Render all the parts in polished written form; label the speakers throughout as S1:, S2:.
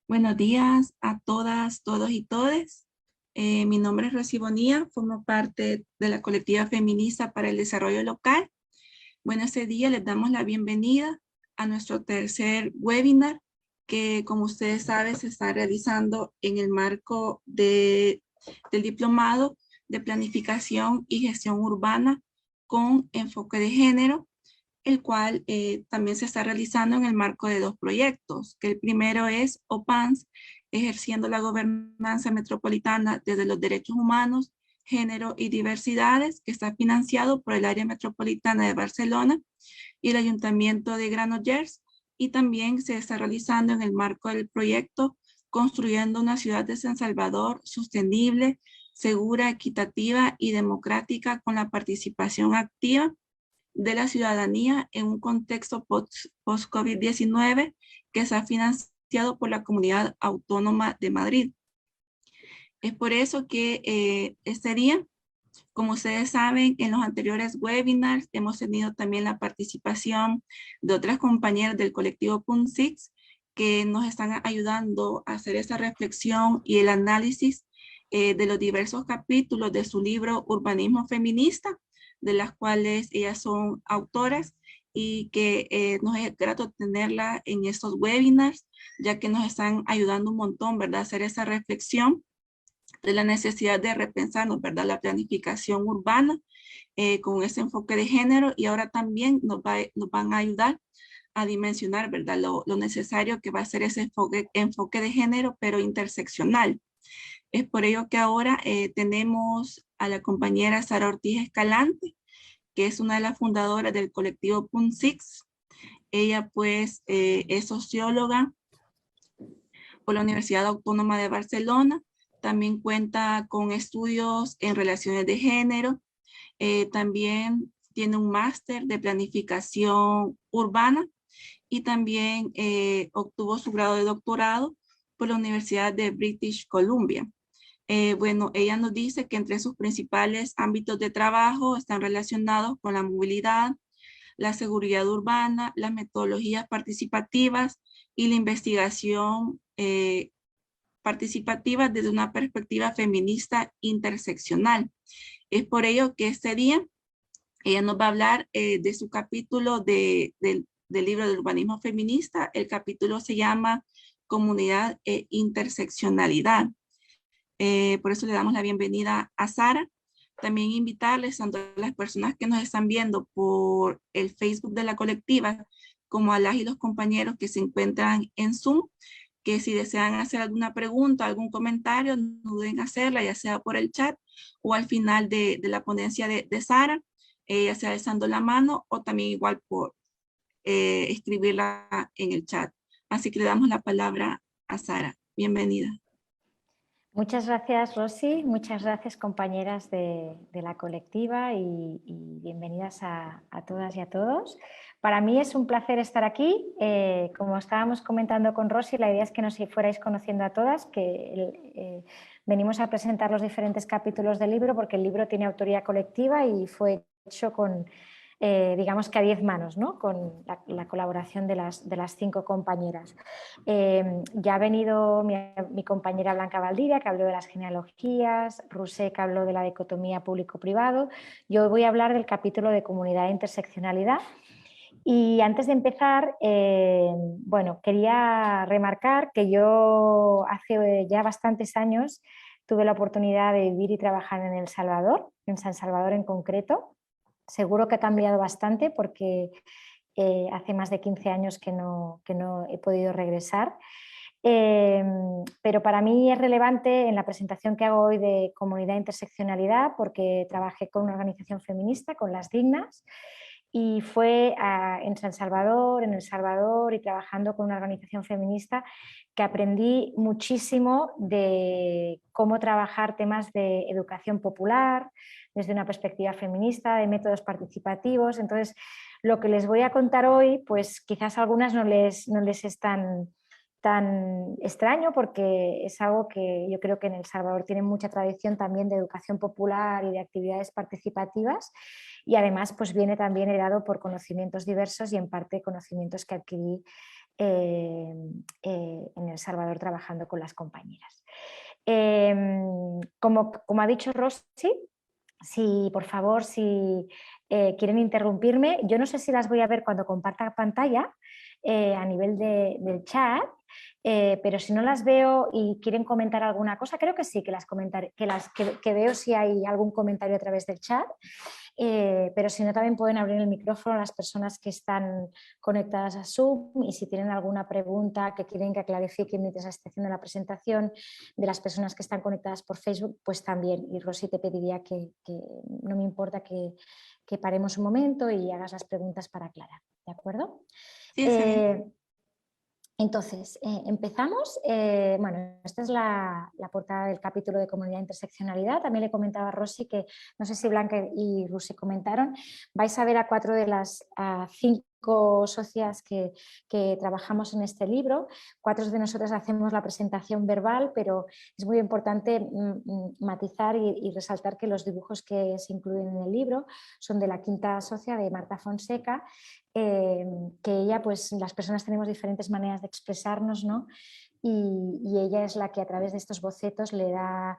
S1: Buenos días a todas, todos y todes. Mi nombre es Rosy Bonilla, formo parte de la colectiva feminista para el desarrollo local. Bueno, este día les damos la bienvenida a nuestro tercer webinar que, como ustedes saben, se está realizando en el marco del diplomado de planificación y gestión urbana con enfoque de género, el cual también se está realizando en el marco de dos proyectos, que el primero es OPANS, ejerciendo la gobernanza metropolitana desde los derechos humanos, género y diversidades, que está financiado por el área metropolitana de Barcelona y el Ayuntamiento de Granollers, y también se está realizando en el marco del proyecto Construyendo una ciudad de San Salvador sostenible, segura, equitativa y democrática con la participación activa de la ciudadanía en un contexto post-COVID-19 que se ha financiado por la Comunidad Autónoma de Madrid. Es por eso que este día, como ustedes saben, en los anteriores webinars hemos tenido también la participación de otras compañeras del colectivo PUN6 que nos están ayudando a hacer esa reflexión y el análisis de los diversos capítulos de su libro Urbanismo Feminista, de las cuales ellas son autoras y que nos es grato tenerla en estos webinars, ya que nos están ayudando un montón, ¿verdad?, a hacer esa reflexión de la necesidad de repensarnos, ¿verdad?, la planificación urbana con ese enfoque de género, y ahora también nos van a ayudar a dimensionar, ¿verdad?, lo necesario que va a ser ese enfoque de género, pero interseccional. Es por ello que ahora tenemos a la compañera Sara Ortiz Escalante, que es una de las fundadoras del colectivo PUN6. Ella pues es socióloga por la Universidad Autónoma de Barcelona. También cuenta con estudios en relaciones de género. También tiene un máster de planificación urbana y también obtuvo su grado de doctorado por la Universidad de British Columbia. Bueno, ella nos dice que entre sus principales ámbitos de trabajo están relacionados con la movilidad, la seguridad urbana, las metodologías participativas y la investigación participativa desde una perspectiva feminista interseccional. Es por ello que este día ella nos va a hablar de su capítulo del libro de urbanismo feminista. El capítulo se llama Comunidad e Interseccionalidad. Por eso le damos la bienvenida a Sara. También invitarles a todas las personas que nos están viendo por el Facebook de la colectiva, como a las y los compañeros que se encuentran en Zoom, que si desean hacer alguna pregunta, algún comentario, no duden hacerla, ya sea por el chat o al final de la ponencia de Sara, ya sea alzando la mano o también igual por escribirla en el chat. Así que le damos la palabra a Sara. Bienvenida.
S2: Muchas gracias, Rosy. Muchas gracias, compañeras de la colectiva, y bienvenidas a todas y a todos. Para mí es un placer estar aquí. Como estábamos comentando con Rosy, la idea es que nos fuerais conociendo a todas, que venimos a presentar los diferentes capítulos del libro porque el libro tiene autoría colectiva y fue hecho con, digamos que a 10 manos, ¿no?, con la colaboración de las 5 compañeras. Ya ha venido mi compañera Blanca Valdivia, que habló de las genealogías, Rusé, que habló de la dicotomía público-privado. Yo voy a hablar del capítulo de comunidad e interseccionalidad. Y antes de empezar, bueno, quería remarcar que yo hace ya bastantes años tuve la oportunidad de vivir y trabajar en El Salvador, en San Salvador en concreto. Seguro que ha cambiado bastante porque hace más de 15 años que no he podido regresar. Pero para mí es relevante en la presentación que hago hoy de comunidad e interseccionalidad porque trabajé con una organización feminista, con Las Dignas, y fue en San Salvador, en El Salvador, y trabajando con una organización feminista que aprendí muchísimo de cómo trabajar temas de educación popular desde una perspectiva feminista, de métodos participativos. Entonces, lo que les voy a contar hoy, pues quizás a algunas no les es tan extraño, porque es algo que yo creo que en El Salvador tienen mucha tradición también de educación popular y de actividades participativas, y además pues viene también heredado por conocimientos diversos y en parte conocimientos que adquirí en El Salvador trabajando con las compañeras. Como ha dicho Rosy, si por favor, si quieren interrumpirme, yo no sé si las voy a ver cuando comparta pantalla a nivel del chat, pero si no las veo y quieren comentar alguna cosa, creo que sí, que las comentaré, que veo si hay algún comentario a través del chat. Pero si no, también pueden abrir el micrófono a las personas que están conectadas a Zoom, y si tienen alguna pregunta que quieren que clarifique mientras la excepción de la presentación de las personas que están conectadas por Facebook, pues también. Y Rosy, te pediría que no me importa que paremos un momento y hagas las preguntas para aclarar, ¿de acuerdo?
S1: Sí, está bien.
S2: Entonces, empezamos. Bueno, esta es la portada del capítulo de Comunidad e Interseccionalidad. También le comentaba a Rosy que, no sé si Blanca y Rosy comentaron, vais a ver a 4 de las 5 socias que trabajamos en este libro. 4 de nosotras hacemos la presentación verbal, pero es muy importante matizar y resaltar que los dibujos que se incluyen en el libro son de la 5ª socia, de Marta Fonseca, que ella, pues las personas tenemos diferentes maneras de expresarnos, ¿no? Y ella es la que a través de estos bocetos le da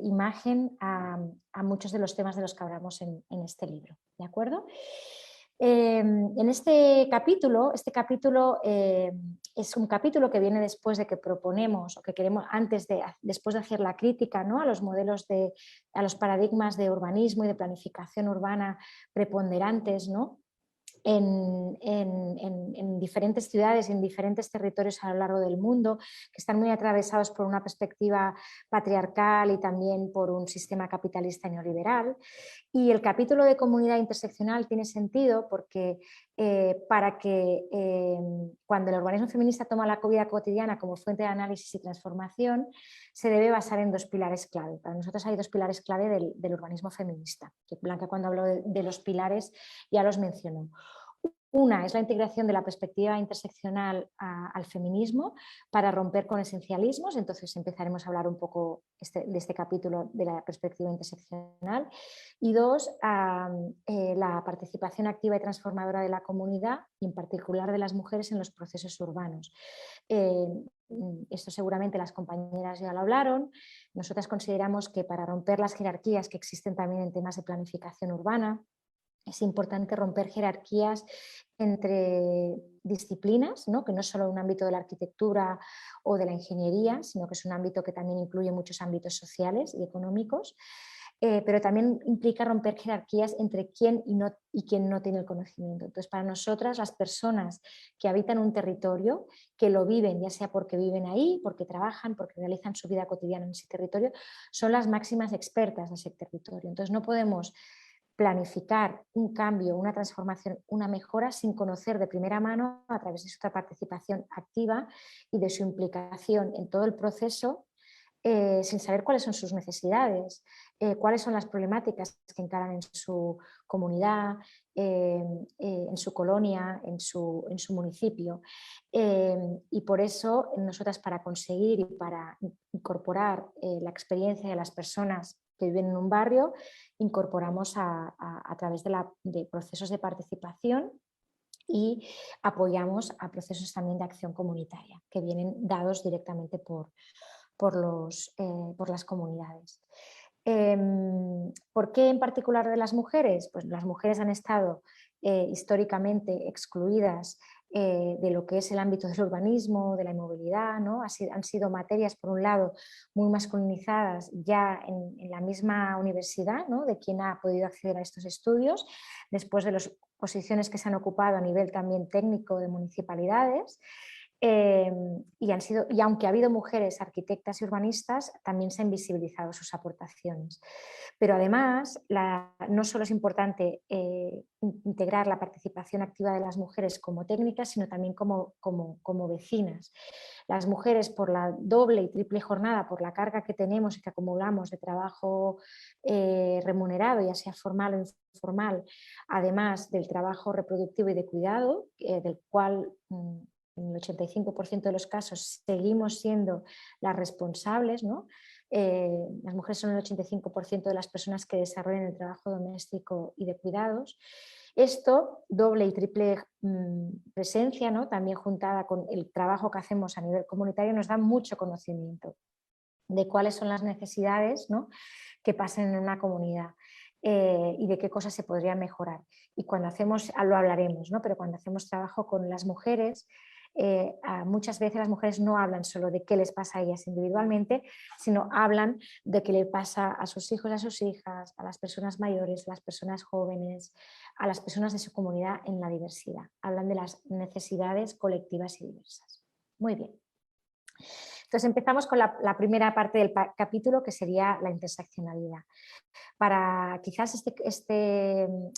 S2: imagen a muchos de los temas de los que hablamos en este libro, ¿de acuerdo? En este capítulo es un capítulo que viene después de que proponemos o que queremos, después de hacer la crítica, ¿no?, a los modelos a los paradigmas de urbanismo y de planificación urbana preponderantes, ¿no?, en diferentes ciudades y en diferentes territorios a lo largo del mundo, que están muy atravesados por una perspectiva patriarcal y también por un sistema capitalista neoliberal. Y el capítulo de comunidad interseccional tiene sentido porque para que cuando el urbanismo feminista toma la vida cotidiana como fuente de análisis y transformación, se debe basar en 2 pilares clave. Para nosotros hay 2 pilares clave del urbanismo feminista, que Blanca, cuando habló de los pilares, ya los mencionó. Una es la integración de la perspectiva interseccional al feminismo para romper con esencialismos. Entonces empezaremos a hablar un poco de este capítulo de la perspectiva interseccional. Y 2, la participación activa y transformadora de la comunidad, y en particular de las mujeres, en los procesos urbanos. Esto seguramente las compañeras ya lo hablaron. Nosotras consideramos que para romper las jerarquías que existen también en temas de planificación urbana, es importante romper jerarquías entre disciplinas, ¿no?, que no es solo un ámbito de la arquitectura o de la ingeniería, sino que es un ámbito que también incluye muchos ámbitos sociales y económicos, pero también implica romper jerarquías entre quién y quién no tiene el conocimiento. Entonces, para nosotras, las personas que habitan un territorio, que lo viven, ya sea porque viven ahí, porque trabajan, porque realizan su vida cotidiana en ese territorio, son las máximas expertas de ese territorio. Entonces, no podemos planificar un cambio, una transformación, una mejora sin conocer de primera mano, a través de su participación activa y de su implicación en todo el proceso, sin saber cuáles son sus necesidades, cuáles son las problemáticas que encaran en su comunidad, en su colonia, en su municipio. Y por eso nosotras, para conseguir y para incorporar la experiencia de las personas que viven en un barrio, incorporamos a través de procesos de participación, y apoyamos a procesos también de acción comunitaria que vienen dados directamente por las comunidades. ¿Por qué en particular de las mujeres? Pues las mujeres han estado históricamente excluidas de lo que es el ámbito del urbanismo, de la movilidad, ¿no? Han sido materias, por un lado, muy masculinizadas ya en la misma universidad, ¿no?, de quien ha podido acceder a estos estudios, después de las posiciones que se han ocupado a nivel también técnico de municipalidades. Y aunque ha habido mujeres arquitectas y urbanistas, también se han visibilizado sus aportaciones. Pero además, no solo es importante integrar la participación activa de las mujeres como técnicas, sino también como vecinas. Las mujeres, por la doble y triple jornada, por la carga que tenemos y que acumulamos de trabajo remunerado, ya sea formal o informal, además del trabajo reproductivo y de cuidado, del cual en el 85% de los casos seguimos siendo las responsables, ¿no?, Las mujeres son el 85% de las personas que desarrollan el trabajo doméstico y de cuidados. Esto, doble y triple presencia, ¿no? También juntada con el trabajo que hacemos a nivel comunitario, nos da mucho conocimiento de cuáles son las necesidades, ¿no?, que pasan en una comunidad y de qué cosas se podrían mejorar. Y cuando hacemos, lo hablaremos, ¿no?, pero cuando hacemos trabajo con las mujeres, muchas veces las mujeres no hablan solo de qué les pasa a ellas individualmente, sino hablan de qué le pasa a sus hijos, a sus hijas, a las personas mayores, a las personas jóvenes, a las personas de su comunidad en la diversidad. Hablan de las necesidades colectivas y diversas. Muy bien. Entonces empezamos con la primera parte del capítulo, que sería la interseccionalidad. Quizás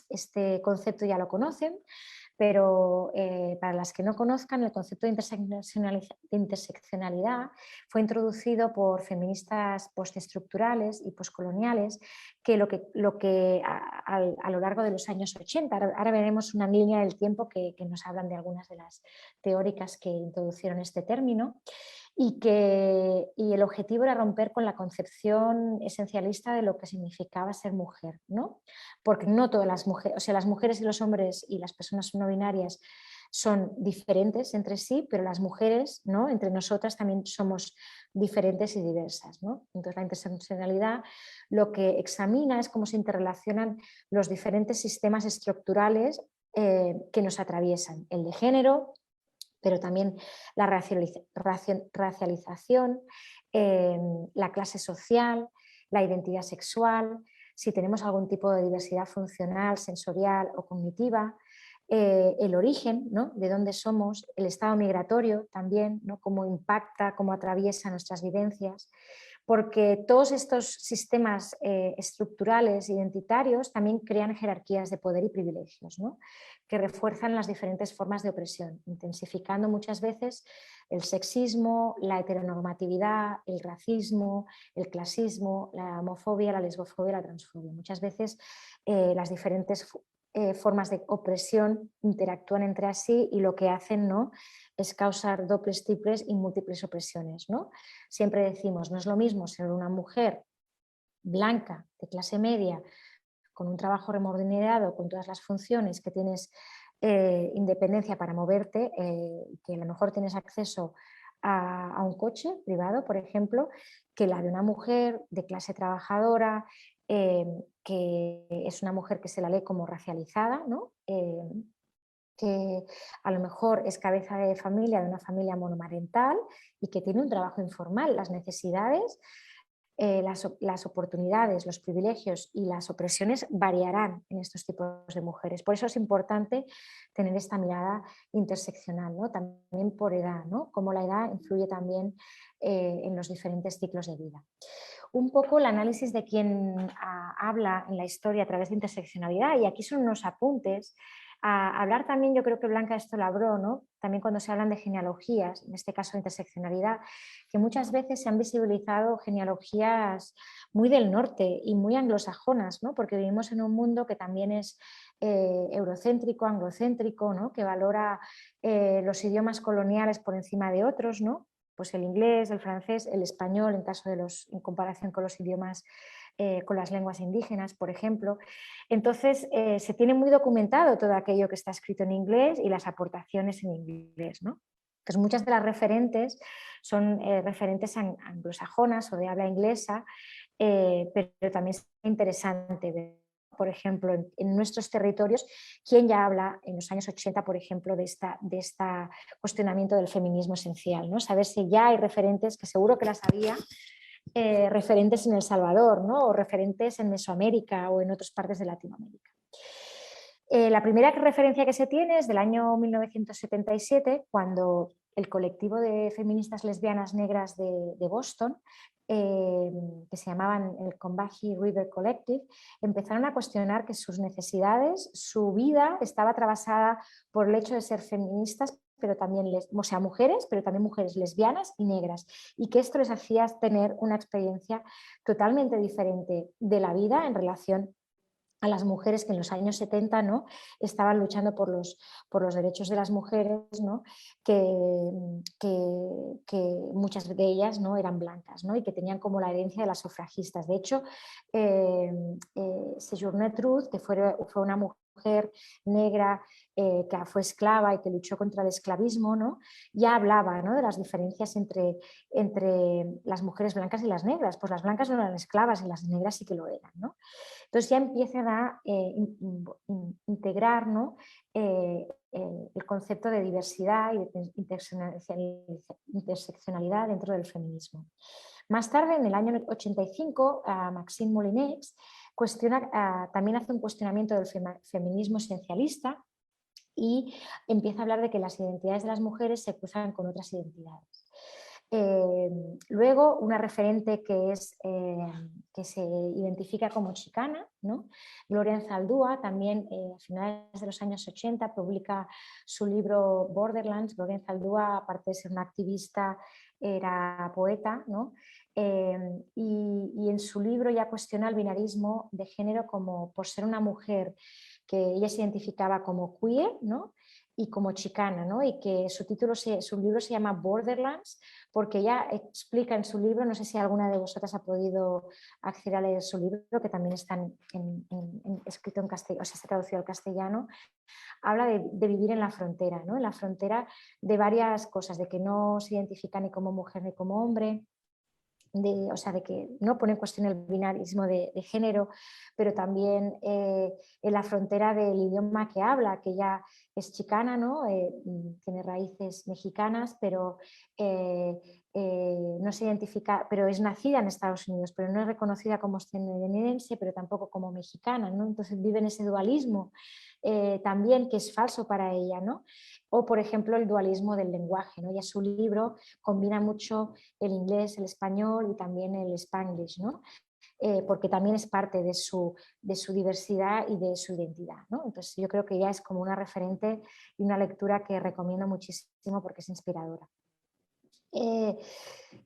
S2: este concepto ya lo conocen, pero para las que no conozcan, el concepto de interseccionalidad fue introducido por feministas postestructurales y postcoloniales que a lo largo de los años 80, ahora veremos una línea del tiempo que nos hablan de algunas de las teóricas que introducieron este término, y el objetivo era romper con la concepción esencialista de lo que significaba ser mujer, ¿no? Porque no todas las mujeres, o sea, las mujeres y los hombres y las personas no binarias son diferentes entre sí, pero las mujeres, ¿no?, entre nosotras también somos diferentes y diversas, ¿no? Entonces la interseccionalidad lo que examina es cómo se interrelacionan los diferentes sistemas estructurales que nos atraviesan, el de género, pero también la racialización, la clase social, la identidad sexual, si tenemos algún tipo de diversidad funcional, sensorial o cognitiva, el origen, ¿no?, de dónde somos, el estado migratorio también, ¿no?, cómo impacta, cómo atraviesa nuestras vivencias, porque todos estos sistemas estructurales identitarios también crean jerarquías de poder y privilegios, ¿no?, que refuerzan las diferentes formas de opresión, intensificando muchas veces el sexismo, la heteronormatividad, el racismo, el clasismo, la homofobia, la lesbofobia, la transfobia. Muchas veces las diferentes formas de opresión interactúan entre sí y lo que hacen, ¿no?, es causar dobles, triples y múltiples opresiones, ¿no? Siempre decimos, no es lo mismo ser una mujer blanca, de clase media, con un trabajo remunerado, con todas las funciones que tienes, independencia para moverte, que a lo mejor tienes acceso a un coche privado, por ejemplo, que la de una mujer de clase trabajadora, que es una mujer que se la lee como racializada, ¿no? Que a lo mejor es cabeza de familia de una familia monomarental y que tiene un trabajo informal. Las necesidades, las oportunidades, los privilegios y las opresiones variarán en estos tipos de mujeres. Por eso es importante tener esta mirada interseccional, ¿no?, también por edad, ¿no?, cómo la edad influye también en los diferentes ciclos de vida. Un poco el análisis de quien habla en la historia a través de interseccionalidad, y aquí son unos apuntes. A hablar también, yo creo que Blanca esto lo habló, ¿no?, también cuando se hablan de genealogías, en este caso de interseccionalidad, que muchas veces se han visibilizado genealogías muy del norte y muy anglosajonas, ¿no?, porque vivimos en un mundo que también es eurocéntrico, anglocéntrico, ¿no?, que valora los idiomas coloniales por encima de otros, ¿no?, pues el inglés, el francés, el español, en comparación con los idiomas, con las lenguas indígenas, por ejemplo. Entonces, se tiene muy documentado todo aquello que está escrito en inglés y las aportaciones en inglés, ¿no? Entonces, muchas de las referentes son referentes anglosajonas o de habla inglesa, pero también es interesante ver, por ejemplo, en nuestros territorios, quién ya habla en los años 80, por ejemplo, de este cuestionamiento del feminismo esencial, ¿no? Saber si ya hay referentes, que seguro que las había, referentes en El Salvador, ¿no?, o referentes en Mesoamérica o en otras partes de Latinoamérica. La primera referencia que se tiene es del año 1977, cuando el colectivo de feministas lesbianas negras de Boston, que se llamaban el Combahee River Collective, empezaron a cuestionar que sus necesidades, su vida estaba atravesada por el hecho de ser feministas, pero también, o sea, mujeres, pero también mujeres lesbianas y negras, y que esto les hacía tener una experiencia totalmente diferente de la vida en relación a las mujeres que en los años 70, ¿no?, estaban luchando por los derechos de las mujeres, ¿no?, que muchas de ellas, ¿no?, eran blancas, ¿no?, y que tenían como la herencia de las sufragistas. De hecho, Sojourner Truth, que fue una mujer negra que fue esclava y que luchó contra el esclavismo, ¿no?, ya hablaba, ¿no?, de las diferencias entre las mujeres blancas y las negras. Pues las blancas no eran esclavas y las negras sí que lo eran, ¿no? Entonces ya empiezan a integrar, ¿no?, el concepto de diversidad y de interseccionalidad dentro del feminismo. Más tarde, en el año 85, Maxime Molinex también hace un cuestionamiento del feminismo esencialista y empieza a hablar de que las identidades de las mujeres se cruzan con otras identidades. Luego, una referente que se identifica como chicana, ¿no?, Gloria Anzaldúa, también a finales de los años 80 publica su libro Borderlands. Gloria Anzaldúa, aparte de ser una activista, era poeta, ¿no? Y en su libro ya cuestiona el binarismo de género como por ser una mujer que ella se identificaba como queer, ¿no?, y como chicana, ¿no?, y que su libro se llama Borderlands, porque ella explica en su libro, no sé si alguna de vosotras ha podido acceder a leer su libro, que también está escrito en castellano, o sea, está traducido al castellano, habla de vivir en la frontera, ¿no?, en la frontera de varias cosas, de que no se identifica ni como mujer ni como hombre, o sea, de que no pone en cuestión el binarismo de género, pero también en la frontera del idioma que habla, que ella es chicana, ¿no? Tiene raíces mexicanas, pero no se identifica, pero es nacida en Estados Unidos, pero no es reconocida como estadounidense, pero tampoco como mexicana, ¿no? Entonces vive en ese dualismo también, que es falso para ella, ¿no? O, por ejemplo, el dualismo del lenguaje, ¿no? Ya su libro combina mucho el inglés, el español y también el spanglish, ¿no? Porque también es parte de su diversidad y de su identidad, ¿no? Entonces yo creo que ella es como una referente y una lectura que recomiendo muchísimo porque es inspiradora.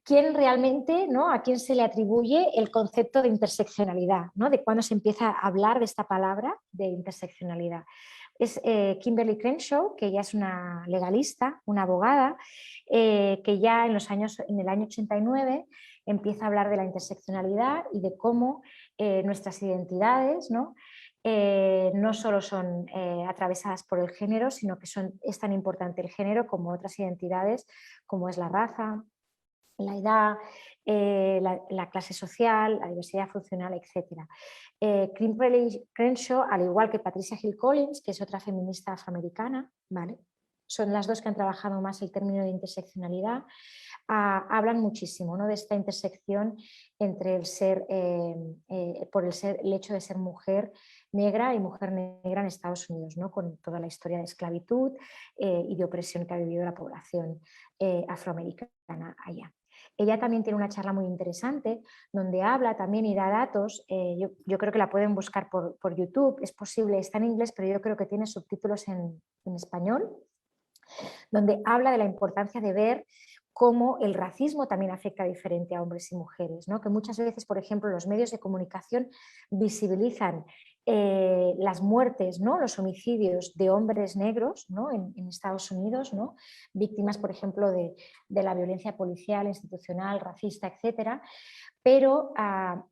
S2: ¿Quién realmente, ¿no?, a quién se le atribuye el concepto de interseccionalidad, ¿no?, de cuándo se empieza a hablar de esta palabra de interseccionalidad? Es Kimberly Crenshaw, que ella es una legalista, una abogada, que ya en el año 89 empieza a hablar de la interseccionalidad y de cómo nuestras identidades, ¿no?, no solo son atravesadas por el género, sino que es tan importante el género como otras identidades, como es la raza, la edad, la clase social, la diversidad funcional, etc. Kimberly Crenshaw, al igual que Patricia Hill Collins, que es otra feminista afroamericana, ¿vale?, son las dos que han trabajado más el término de interseccionalidad, hablan muchísimo, ¿no?, de esta intersección entre el hecho de ser mujer negra y mujer negra en Estados Unidos, ¿no?, con toda la historia de esclavitud y de opresión que ha vivido la población afroamericana allá. Ella también tiene una charla muy interesante donde habla también y da datos, yo creo que la pueden buscar por YouTube, es posible, está en inglés, pero yo creo que tiene subtítulos en español, donde habla de la importancia de ver cómo el racismo también afecta diferente a hombres y mujeres, ¿no?, que muchas veces, por ejemplo, los medios de comunicación visibilizan las muertes, ¿no?, los homicidios de hombres negros, ¿no?, en Estados Unidos, ¿no?, víctimas, por ejemplo, de la violencia policial, institucional, racista, etcétera, pero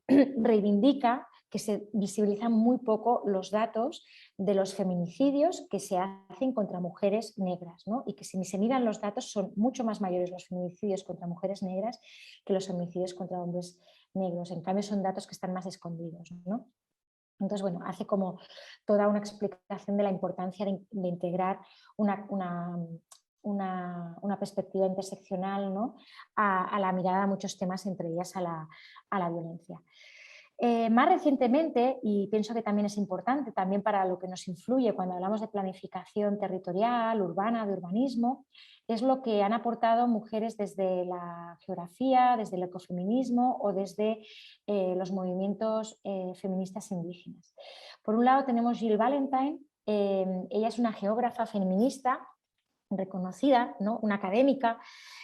S2: reivindica que se visibilizan muy poco los datos de los feminicidios que se hacen contra mujeres negras, ¿no?, y que si se miran los datos son mucho más mayores los feminicidios contra mujeres negras que los homicidios contra hombres negros. En cambio, son datos que están más escondidos, ¿no? Entonces, bueno, hace como toda una explicación de la importancia de integrar una perspectiva interseccional, ¿no?, a la mirada a muchos temas, entre ellas a la violencia. Más recientemente, y pienso que también es importante también para lo que nos influye cuando hablamos de planificación territorial, urbana, de urbanismo, es lo que han aportado mujeres desde la geografía, desde el ecofeminismo o desde los movimientos feministas indígenas. Por un lado tenemos Jill Valentine, ella es una geógrafa feminista reconocida, ¿no? Una académica,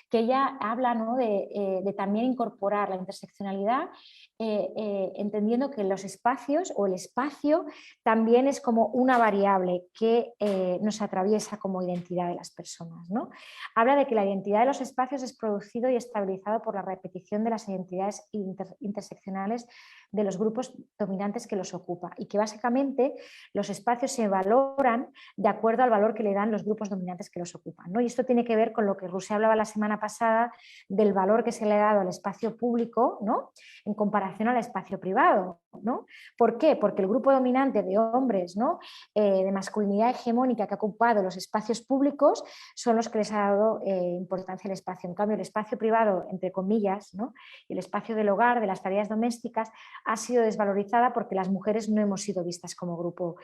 S2: que ella habla, ¿no? de también incorporar la interseccionalidad, entendiendo que los espacios o el espacio también es como una variable que nos atraviesa como identidad de las personas, ¿no? Habla de que la identidad de los espacios es producido y estabilizado por la repetición de las identidades interseccionales de los grupos dominantes que los ocupan, y que básicamente los espacios se valoran de acuerdo al valor que le dan los grupos dominantes que los ocupan, ¿no? Y esto tiene que ver con lo que Rusia hablaba la semana pasada del valor que se le ha dado al espacio público, ¿no? En comparación al espacio privado, ¿no? ¿Por qué? Porque el grupo dominante de hombres, ¿no? De masculinidad hegemónica que ha ocupado los espacios públicos son los que les ha dado importancia al espacio. En cambio, el espacio privado, entre comillas, ¿no? Y el espacio del hogar, de las tareas domésticas, ha sido desvalorizada porque las mujeres no hemos sido vistas como grupo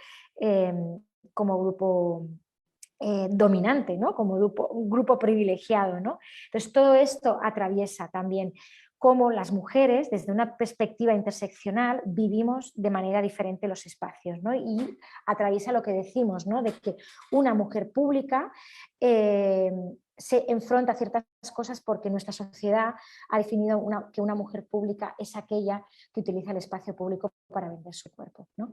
S2: dominante, ¿no? Como un grupo privilegiado, ¿no? Entonces, todo esto atraviesa también cómo las mujeres, desde una perspectiva interseccional, vivimos de manera diferente los espacios, ¿no? Y atraviesa lo que decimos, ¿no? De que una mujer pública se enfrenta a ciertas cosas porque nuestra sociedad ha definido que una mujer pública es aquella que utiliza el espacio público para vender su cuerpo, ¿no?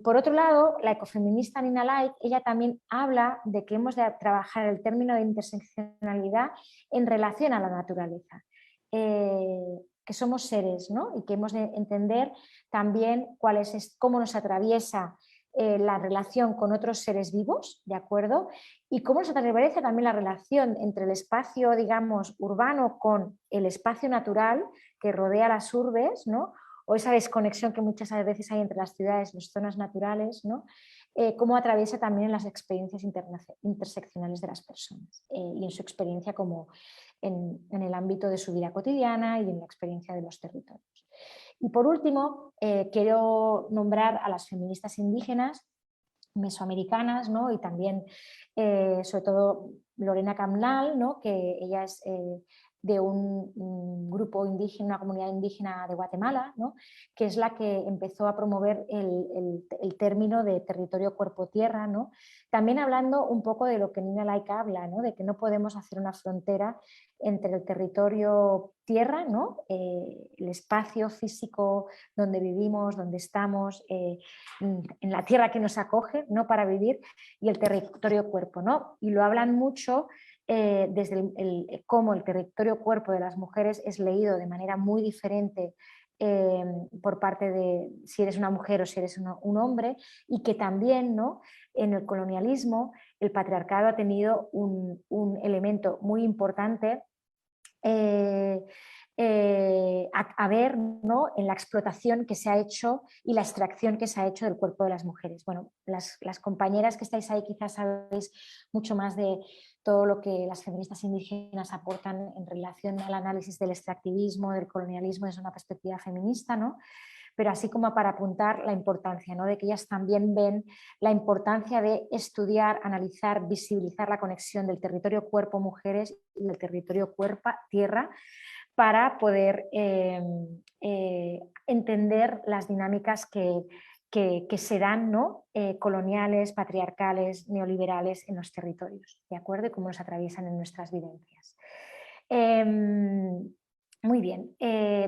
S2: Por otro lado, la ecofeminista Nina Laik, ella también habla de que hemos de trabajar el término de interseccionalidad en relación a la naturaleza, que somos seres, ¿no? Y que hemos de entender también cómo nos atraviesa la relación con otros seres vivos, ¿de acuerdo? Y cómo nos atraviesa también la relación entre el espacio, digamos, urbano con el espacio natural que rodea las urbes, ¿no? O esa desconexión que muchas veces hay entre las ciudades y las zonas naturales, ¿no? Cómo atraviesa también las experiencias interseccionales de las personas y en su experiencia como en el ámbito de su vida cotidiana y en la experiencia de los territorios. Y por último, quiero nombrar a las feministas indígenas mesoamericanas, ¿no? Y también, sobre todo, Lorena Camnal, ¿no? Que ella es de un grupo indígena, una comunidad indígena de Guatemala, ¿no? Que es la que empezó a promover el término de territorio cuerpo-tierra, ¿no? También hablando un poco de lo que Nina Laik habla, ¿no? De que no podemos hacer una frontera entre el territorio tierra, ¿no? El espacio físico donde vivimos, donde estamos, en la tierra que nos acoge, ¿no? Para vivir, y el territorio cuerpo, ¿no? Y lo hablan mucho desde cómo el territorio cuerpo de las mujeres es leído de manera muy diferente por parte de si eres una mujer o si eres un hombre, y que también, ¿no? En el colonialismo el patriarcado ha tenido un elemento muy importante a ver, ¿no? En la explotación que se ha hecho y la extracción que se ha hecho del cuerpo de las mujeres. Bueno, las compañeras que estáis ahí quizás sabéis mucho más de todo lo que las feministas indígenas aportan en relación al análisis del extractivismo, del colonialismo desde una perspectiva feminista, ¿no? Pero así como para apuntar la importancia, ¿no? De que ellas también ven la importancia de estudiar, analizar, visibilizar la conexión del territorio cuerpo-mujeres y del territorio cuerpo-tierra para poder entender las dinámicas que se dan, ¿no? Coloniales, patriarcales, neoliberales en los territorios, ¿de acuerdo? Y cómo nos atraviesan en nuestras vivencias. Muy bien,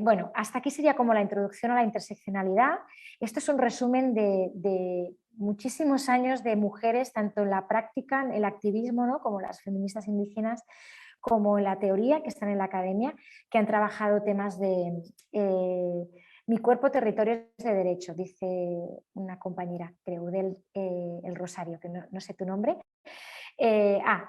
S2: bueno, hasta aquí sería como la introducción a la interseccionalidad. Esto es un resumen de muchísimos años de mujeres, tanto en la práctica, en el activismo, ¿no? Como las feministas indígenas, como en la teoría, que están en la academia, que han trabajado temas de mi cuerpo, territorios de derecho, dice una compañera, creo, del el Rosario, que no sé tu nombre.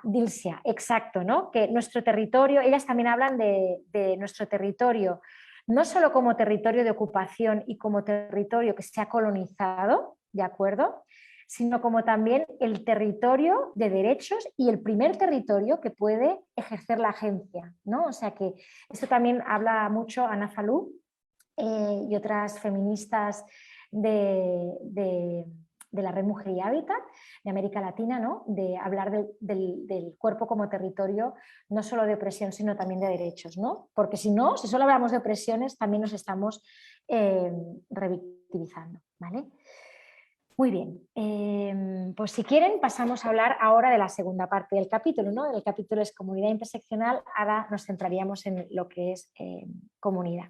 S2: Dilcia, exacto, ¿no? Que nuestro territorio, ellas también hablan de nuestro territorio, no solo como territorio de ocupación y como territorio que se ha colonizado, ¿de acuerdo?, sino como también el territorio de derechos y el primer territorio que puede ejercer la agencia, ¿no? O sea que esto también habla mucho Ana Falú y otras feministas de la Red Mujer y Hábitat de América Latina, ¿no? De hablar del cuerpo como territorio, no solo de opresión, sino también de derechos, ¿no? Porque si no, si solo hablamos de opresiones, también nos estamos revictimizando, ¿vale? Muy bien, pues si quieren pasamos a hablar ahora de la segunda parte del capítulo, ¿no? El capítulo es comunidad interseccional, ahora nos centraríamos en lo que es comunidad.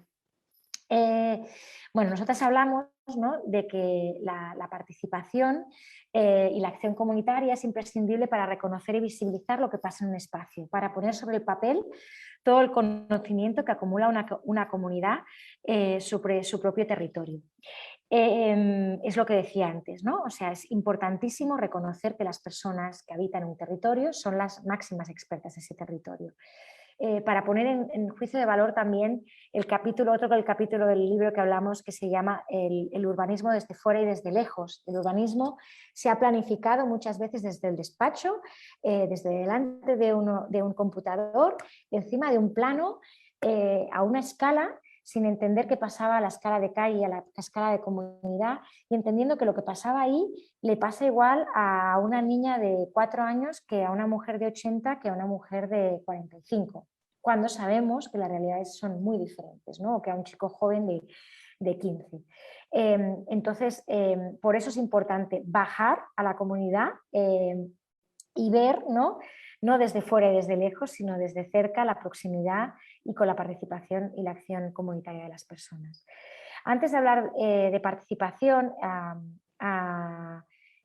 S2: Bueno, nosotras hablamos, ¿no?, de que la participación y la acción comunitaria es imprescindible para reconocer y visibilizar lo que pasa en un espacio, para poner sobre el papel todo el conocimiento que acumula una comunidad sobre su propio territorio. Es lo que decía antes, ¿no? O sea, es importantísimo reconocer que las personas que habitan un territorio son las máximas expertas de ese territorio. Para poner en juicio de valor también el capítulo del libro que hablamos, que se llama el urbanismo desde fuera y desde lejos. El urbanismo se ha planificado muchas veces desde el despacho, desde delante de un computador, encima de un plano, a una escala, sin entender qué pasaba a la escala de calle, a la escala de comunidad, y entendiendo que lo que pasaba ahí le pasa igual a una niña de 4 años que a una mujer de 80, que a una mujer de 45, cuando sabemos que las realidades son muy diferentes, ¿no? O que a un chico joven de 15. Entonces, por eso es importante bajar a la comunidad y ver, ¿no?, no desde fuera y desde lejos, sino desde cerca, la proximidad y con la participación y la acción comunitaria de las personas. Antes de hablar de participación,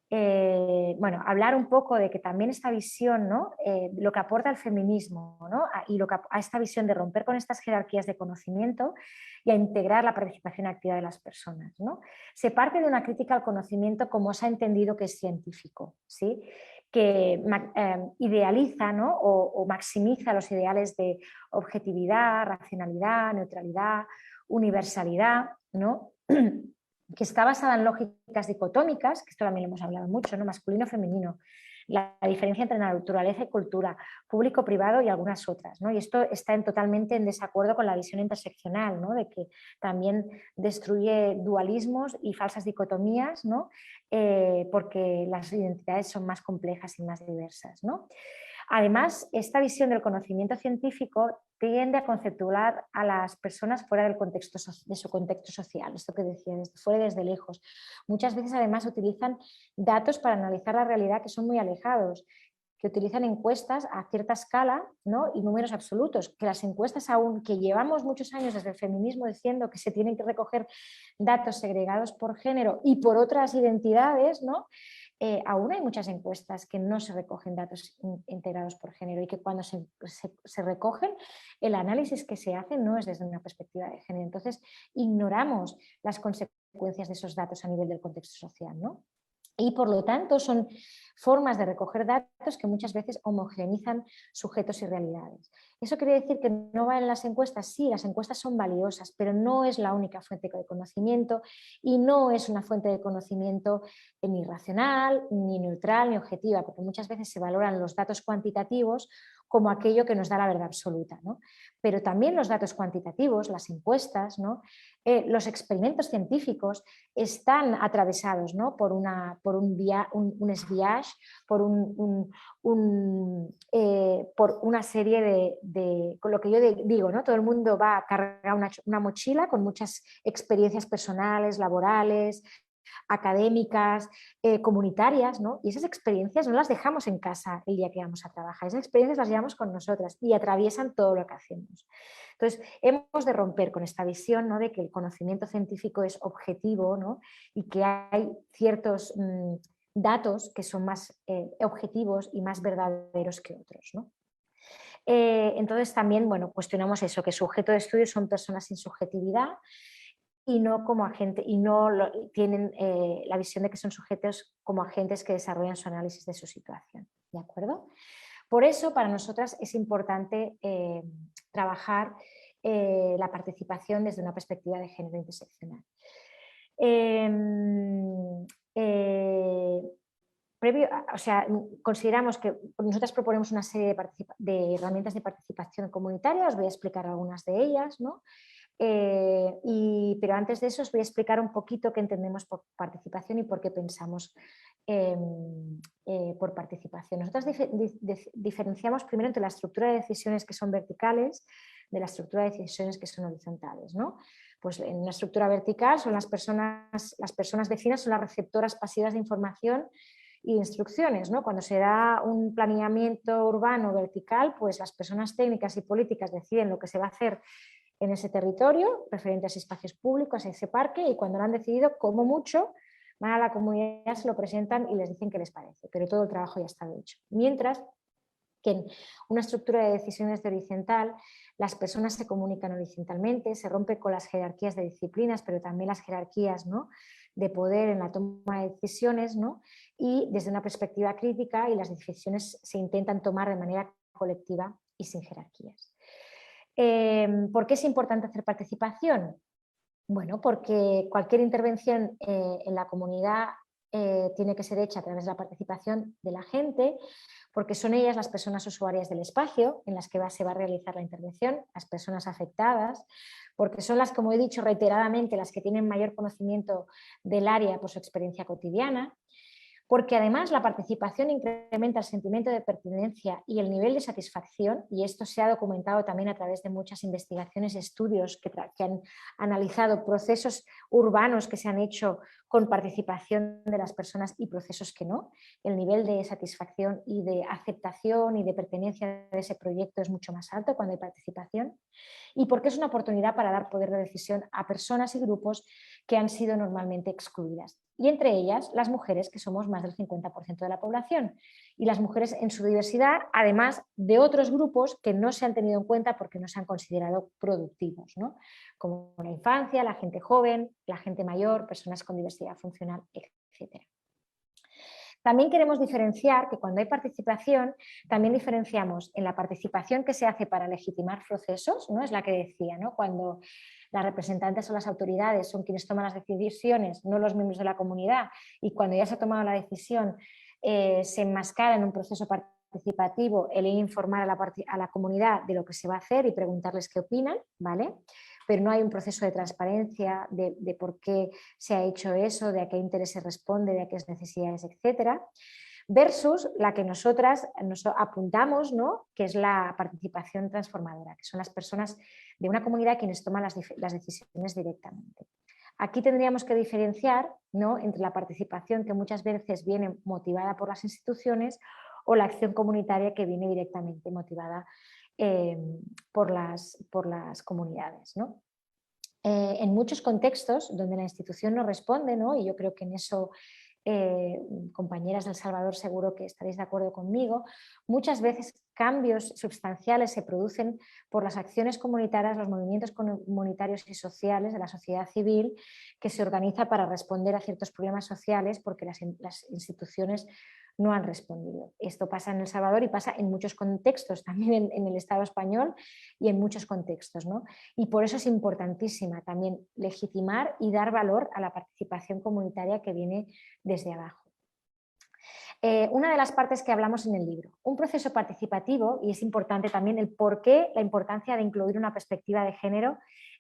S2: bueno, hablar un poco de que también esta visión, ¿no?, lo que aporta el feminismo, ¿no?, y a esta visión de romper con estas jerarquías de conocimiento y a integrar la participación activa de las personas, ¿no? Se parte de una crítica al conocimiento como se ha entendido que es científico, ¿sí?, que idealiza, ¿no?, o maximiza los ideales de objetividad, racionalidad, neutralidad, universalidad, ¿no?, que está basada en lógicas dicotómicas, que esto también lo hemos hablado mucho, ¿no?, masculino-femenino, la diferencia entre naturaleza y cultura, público-privado y algunas otras, ¿no? Y esto está totalmente en desacuerdo con la visión interseccional, ¿no?, de que también destruye dualismos y falsas dicotomías, ¿no?, porque las identidades son más complejas y más diversas, ¿no? Además, esta visión del conocimiento científico tiende a conceptualizar a las personas fuera del contexto, de su contexto social, esto que decía, desde fuera y desde lejos. Muchas veces además utilizan datos para analizar la realidad que son muy alejados, que utilizan encuestas a cierta escala, ¿no?, y números absolutos, que las encuestas, aún que llevamos muchos años desde el feminismo diciendo que se tienen que recoger datos segregados por género y por otras identidades, ¿no?, aún hay muchas encuestas que no se recogen datos integrados por género y que cuando se recogen, el análisis que se hace no es desde una perspectiva de género. Entonces, ignoramos las consecuencias de esos datos a nivel del contexto social, ¿no? Y por lo tanto son formas de recoger datos que muchas veces homogeneizan sujetos y realidades. ¿Eso quiere decir que no valen las encuestas? Sí, las encuestas son valiosas, pero no es la única fuente de conocimiento y no es una fuente de conocimiento ni racional, ni neutral, ni objetiva, porque muchas veces se valoran los datos cuantitativos como aquello que nos da la verdad absoluta, ¿no? Pero también los datos cuantitativos, las encuestas, ¿no?, los experimentos científicos están atravesados, ¿no?, por un esbiage, por una serie con lo que yo digo, ¿no?, todo el mundo va a cargar una mochila con muchas experiencias personales, laborales, académicas, comunitarias, ¿no? Y esas experiencias no las dejamos en casa el día que vamos a trabajar, esas experiencias las llevamos con nosotras y atraviesan todo lo que hacemos. Entonces, hemos de romper con esta visión, ¿no?, de que el conocimiento científico es objetivo, ¿no?, y que hay ciertos datos que son más objetivos y más verdaderos que otros, ¿no? Entonces también, bueno, cuestionamos eso, que sujeto de estudio son personas sin subjetividad y no como agentes, y no tienen la visión de que son sujetos como agentes que desarrollan su análisis de su situación, ¿de acuerdo? Por eso, para nosotras es importante trabajar la participación desde una perspectiva de género interseccional. Consideramos que nosotras proponemos una serie de herramientas de participación comunitaria, os voy a explicar algunas de ellas, ¿no? Pero antes de eso os voy a explicar un poquito qué entendemos por participación y por qué pensamos por participación. Nosotras diferenciamos primero entre la estructura de decisiones que son verticales de la estructura de decisiones que son horizontales, ¿no? Pues en una estructura vertical son las personas vecinas son las receptoras pasivas de información y de instrucciones, ¿no? Cuando se da un planeamiento urbano vertical, pues las personas técnicas y políticas deciden lo que se va a hacer en ese territorio, referente a ese espacios públicos, a ese parque, y cuando lo han decidido, como mucho, van a la comunidad, se lo presentan y les dicen qué les parece, pero todo el trabajo ya está hecho. Mientras que en una estructura de decisiones de horizontal, las personas se comunican horizontalmente, se rompe con las jerarquías de disciplinas, pero también las jerarquías, ¿no?, de poder en la toma de decisiones, ¿no?, y desde una perspectiva crítica, y las decisiones se intentan tomar de manera colectiva y sin jerarquías. ¿Por qué es importante hacer participación? Bueno, porque cualquier intervención en la comunidad tiene que ser hecha a través de la participación de la gente, porque son ellas las personas usuarias del espacio en las que se va a realizar la intervención, las personas afectadas, porque son las, como he dicho reiteradamente, las que tienen mayor conocimiento del área por su experiencia cotidiana, porque además la participación incrementa el sentimiento de pertenencia y el nivel de satisfacción, y esto se ha documentado también a través de muchas investigaciones y estudios que han analizado procesos urbanos que se han hecho con participación de las personas y procesos que no. El nivel de satisfacción y de aceptación y de pertenencia de ese proyecto es mucho más alto cuando hay participación, y porque es una oportunidad para dar poder de decisión a personas y grupos que han sido normalmente excluidas, y entre ellas las mujeres, que somos más del 50% de la población, y las mujeres en su diversidad, además de otros grupos que no se han tenido en cuenta porque no se han considerado productivos, ¿no?, como la infancia, la gente joven, la gente mayor, personas con diversidad funcional, etc. También queremos diferenciar que cuando hay participación, también diferenciamos en la participación que se hace para legitimar procesos, ¿no?, es la que decía, ¿no?, cuando las representantes o las autoridades son quienes toman las decisiones, no los miembros de la comunidad, y cuando ya se ha tomado la decisión se enmascara en un proceso participativo el informar a la comunidad de lo que se va a hacer y preguntarles qué opinan, ¿vale?, pero no hay un proceso de transparencia de por qué se ha hecho eso, de a qué intereses responde, de a qué necesidades, etcétera, versus la que nosotras nos apuntamos, ¿no?, que es la participación transformadora, que son las personas de una comunidad quienes toman las decisiones directamente. Aquí tendríamos que diferenciar, ¿no?, entre la participación que muchas veces viene motivada por las instituciones o la acción comunitaria que viene directamente motivada por las comunidades, ¿no? En muchos contextos donde la institución no responde, ¿no?, y yo creo que en eso compañeras del Salvador seguro que estaréis de acuerdo conmigo, muchas veces cambios sustanciales se producen por las acciones comunitarias, los movimientos comunitarios y sociales de la sociedad civil que se organiza para responder a ciertos problemas sociales porque las instituciones no han respondido. Esto pasa en El Salvador y pasa en muchos contextos, también en el Estado español y en muchos contextos, ¿no? Y por eso es importantísima también legitimar y dar valor a la participación comunitaria que viene desde abajo. Una de las partes que hablamos en el libro, un proceso participativo, y es importante también el por qué la importancia de incluir una perspectiva de género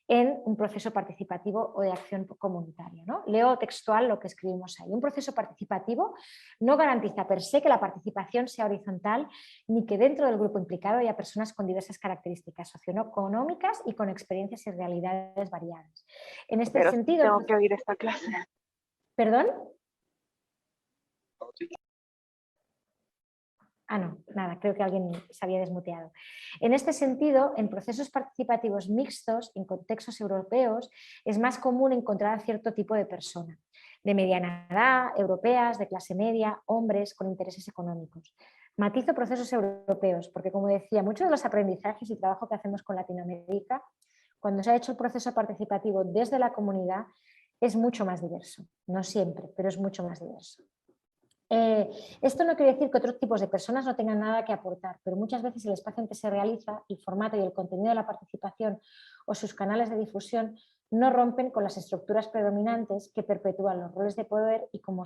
S2: en un proceso participativo o de acción comunitaria, ¿no? Leo textual lo que escribimos ahí. Un proceso participativo no garantiza per se que la participación sea horizontal ni que dentro del grupo implicado haya personas con diversas características socioeconómicas y con experiencias y realidades variadas. En este
S3: Pero
S2: sentido...
S3: tengo que oír esta clase.
S2: ¿Perdón? Ah, no, nada, creo que alguien se había desmuteado. En este sentido, en procesos participativos mixtos, en contextos europeos, es más común encontrar a cierto tipo de persona, de mediana edad, europeas, de clase media, hombres con intereses económicos. Matizo procesos europeos, porque como decía, muchos de los aprendizajes y trabajo que hacemos con Latinoamérica, cuando se ha hecho el proceso participativo desde la comunidad, es mucho más diverso. No siempre, pero es mucho más diverso. Esto no quiere decir que otros tipos de personas no tengan nada que aportar, pero muchas veces el espacio en que se realiza, el formato y el contenido de la participación o sus canales de difusión no rompen con las estructuras predominantes que perpetúan los roles de poder y como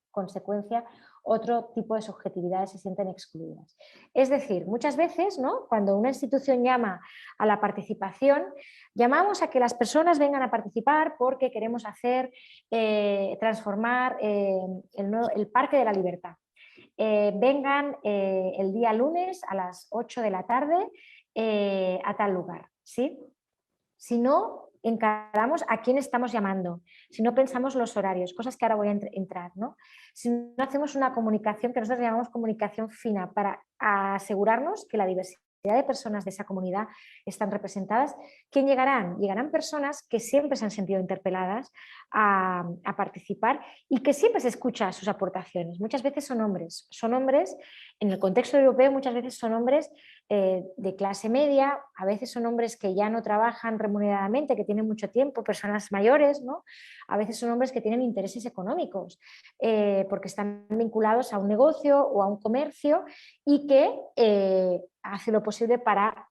S2: consecuencia otro tipo de subjetividades se sienten excluidas. Es decir, muchas veces, ¿no?, cuando una institución llama a la participación, llamamos a que las personas vengan a participar porque queremos hacer, transformar el Parque de la Libertad. Vengan el día lunes a las 8 de la tarde a tal lugar, ¿sí? Si no, encaramos a quién estamos llamando, si no pensamos los horarios, cosas que ahora voy a entrar, ¿no? Si no hacemos una comunicación que nosotros llamamos comunicación fina para asegurarnos que la diversidad de personas de esa comunidad están representadas, ¿quién llegarán? Llegarán personas que siempre se han sentido interpeladas a participar y que siempre se escucha sus aportaciones. Muchas veces son hombres, en el contexto europeo muchas veces son hombres de clase media, a veces son hombres que ya no trabajan remuneradamente, que tienen mucho tiempo, personas mayores, ¿no? A veces son hombres que tienen intereses económicos porque están vinculados a un negocio o a un comercio y que hace lo posible para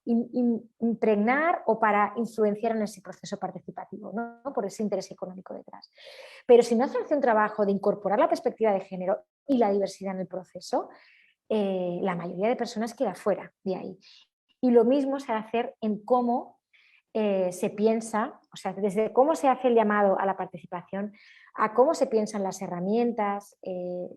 S2: impregnar o para influenciar en ese proceso participativo, ¿no? Por ese interés económico detrás. Pero si no se hace un trabajo de incorporar la perspectiva de género y la diversidad en el proceso, la mayoría de personas queda fuera de ahí. Y lo mismo se va a hacer en cómo se piensa, o sea, desde cómo se hace el llamado a la participación, a cómo se piensan las herramientas,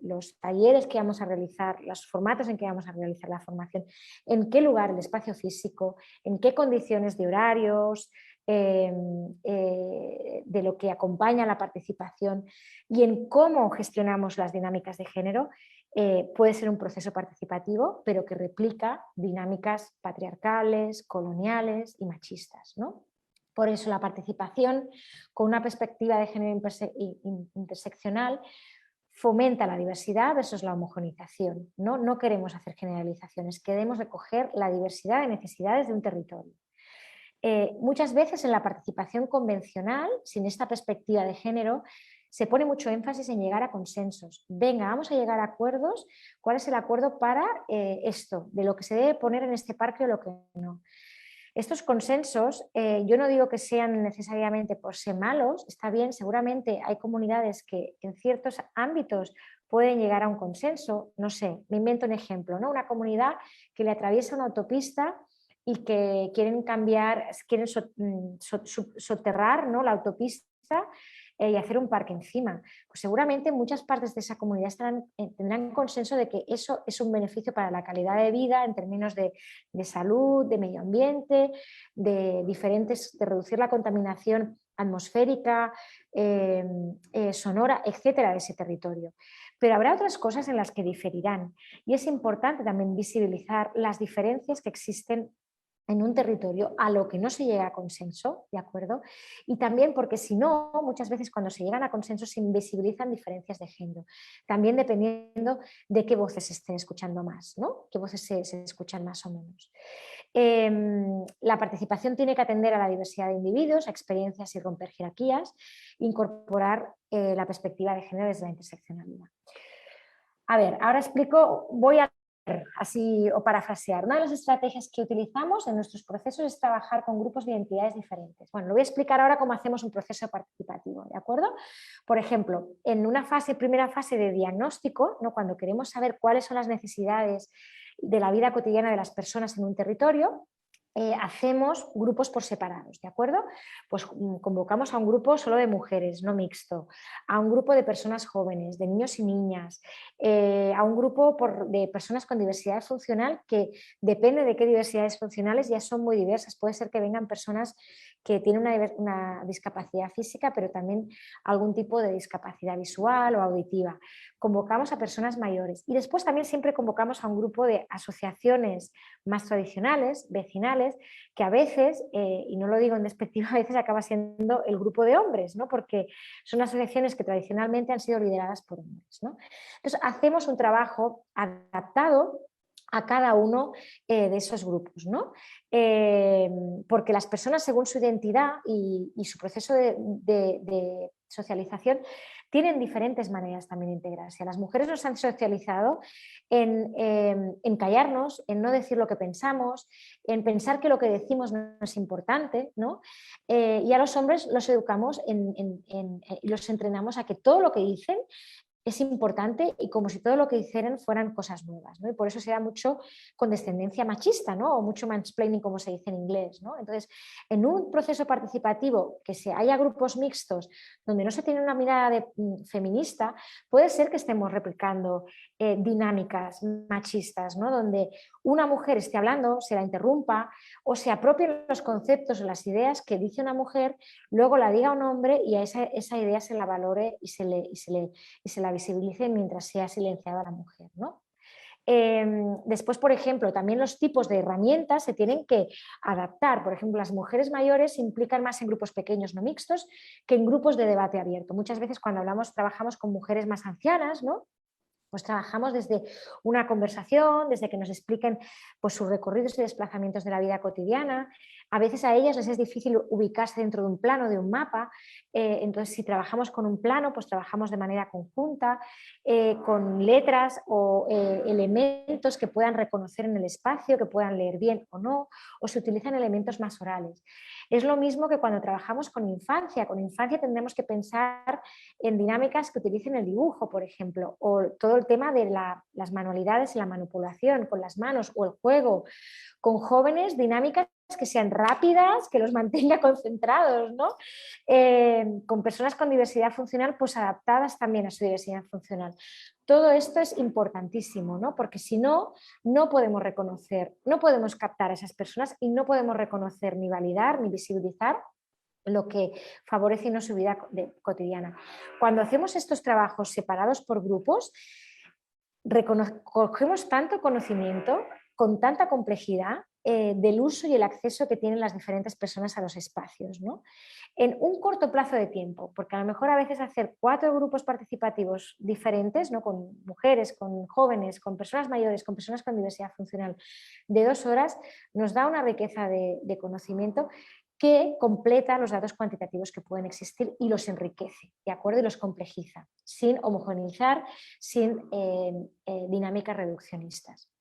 S2: los talleres que vamos a realizar, los formatos en que vamos a realizar la formación, en qué lugar el espacio físico, en qué condiciones de horarios, de lo que acompaña la participación y en cómo gestionamos las dinámicas de género. Puede ser un proceso participativo, pero que replica dinámicas patriarcales, coloniales y machistas, ¿no? Por eso la participación con una perspectiva de género interseccional fomenta la diversidad versus la homogeneización, ¿no? No queremos hacer generalizaciones, queremos recoger la diversidad de necesidades de un territorio. Muchas veces en la participación convencional, sin esta perspectiva de género, se pone mucho énfasis en llegar a consensos. Venga, vamos a llegar a acuerdos. ¿Cuál es el acuerdo para esto? De lo que se debe poner en este parque o lo que no. Estos consensos, yo no digo que sean necesariamente por ser malos, está bien, seguramente hay comunidades que en ciertos ámbitos pueden llegar a un consenso, no sé, me invento un ejemplo, ¿no? Una comunidad que le atraviesa una autopista y que quieren cambiar, quieren soterrar, ¿no?, la autopista y hacer un parque encima. Pues seguramente muchas partes de esa comunidad tendrán consenso de que eso es un beneficio para la calidad de vida en términos de salud, de medio ambiente, de reducir la contaminación atmosférica, sonora, etcétera, de ese territorio. Pero habrá otras cosas en las que diferirán y es importante también visibilizar las diferencias que existen en un territorio a lo que no se llega a consenso, ¿de acuerdo? Y también porque si no, muchas veces cuando se llegan a consenso se invisibilizan diferencias de género, también dependiendo de qué voces se estén escuchando más, ¿no? Qué voces se escuchan más o menos. La participación tiene que atender a la diversidad de individuos, a experiencias y romper jerarquías, incorporar la perspectiva de género desde la interseccionalidad. A ver, ahora explico, voy a así o parafrasear. Una de las estrategias que utilizamos en nuestros procesos es trabajar con grupos de identidades diferentes. Bueno, lo voy a explicar ahora cómo hacemos un proceso participativo, ¿de acuerdo? Por ejemplo, en una primera fase de diagnóstico, ¿no?, cuando queremos saber cuáles son las necesidades de la vida cotidiana de las personas en un territorio, hacemos grupos por separados, ¿de acuerdo? Pues convocamos a un grupo solo de mujeres, no mixto, a un grupo de personas jóvenes, de niños y niñas, a un grupo de personas con diversidad funcional que depende de qué diversidades funcionales ya son muy diversas. Puede ser que vengan personas que tienen una discapacidad física, pero también algún tipo de discapacidad visual o auditiva. Convocamos a personas mayores y después también siempre convocamos a un grupo de asociaciones más tradicionales, vecinales, que a veces, y no lo digo en despectivo, a veces acaba siendo el grupo de hombres, ¿no?, porque son asociaciones que tradicionalmente han sido lideradas por hombres, ¿no? Entonces hacemos un trabajo adaptado a cada uno de esos grupos, ¿no? Porque las personas, según su identidad y su proceso de socialización, tienen diferentes maneras también de integrarse. A las mujeres nos han socializado en callarnos, en no decir lo que pensamos, en pensar que lo que decimos no es importante, ¿no? Y a los hombres los educamos y los entrenamos a que todo lo que dicen es importante y como si todo lo que hicieran fueran cosas nuevas, ¿no? Y por eso se da mucho con descendencia machista, ¿no? O mucho mansplaining, como se dice en inglés, ¿no? Entonces, en un proceso participativo que haya grupos mixtos donde no se tiene una mirada feminista, puede ser que estemos replicando dinámicas machistas, ¿no? Donde una mujer esté hablando, se la interrumpa o se apropien los conceptos o las ideas que dice una mujer, luego la diga un hombre y a esa idea se la valore y se la visibilice mientras sea silenciada la mujer, ¿no? Después, por ejemplo, también los tipos de herramientas se tienen que adaptar. Por ejemplo, las mujeres mayores se implican más en grupos pequeños no mixtos que en grupos de debate abierto. Muchas veces cuando trabajamos con mujeres más ancianas, ¿no? Pues trabajamos desde una conversación, desde que nos expliquen pues, sus recorridos y desplazamientos de la vida cotidiana. A veces a ellas les es difícil ubicarse dentro de un plano, de un mapa. Entonces, si trabajamos con un plano, pues trabajamos de manera conjunta, con letras o elementos que puedan reconocer en el espacio, que puedan leer bien o no, o se utilizan elementos más orales. Es lo mismo que cuando trabajamos con infancia. Con infancia tendremos que pensar en dinámicas que utilicen el dibujo, por ejemplo, o todo el tema de las manualidades y la manipulación con las manos o el juego. Con jóvenes, dinámicas que sean rápidas, que los mantenga concentrados, ¿no? Con personas con diversidad funcional, pues adaptadas también a su diversidad funcional. Todo esto es importantísimo, ¿no? Porque si no, no podemos reconocer, no podemos captar a esas personas y no podemos reconocer ni validar ni visibilizar lo que favorece no su vida cotidiana. Cuando hacemos estos trabajos separados por grupos, cogemos tanto conocimiento con tanta complejidad del uso y el acceso que tienen las diferentes personas a los espacios, ¿no? En un corto plazo de tiempo, porque a lo mejor a veces hacer 4 grupos participativos diferentes, ¿no? Con mujeres, con jóvenes, con personas mayores, con personas con diversidad funcional, de 2 horas, nos da una riqueza de conocimiento que completa los datos cuantitativos que pueden existir y los enriquece, ¿de acuerdo? Y los complejiza, sin homogeneizar, sin dinámicas reduccionistas.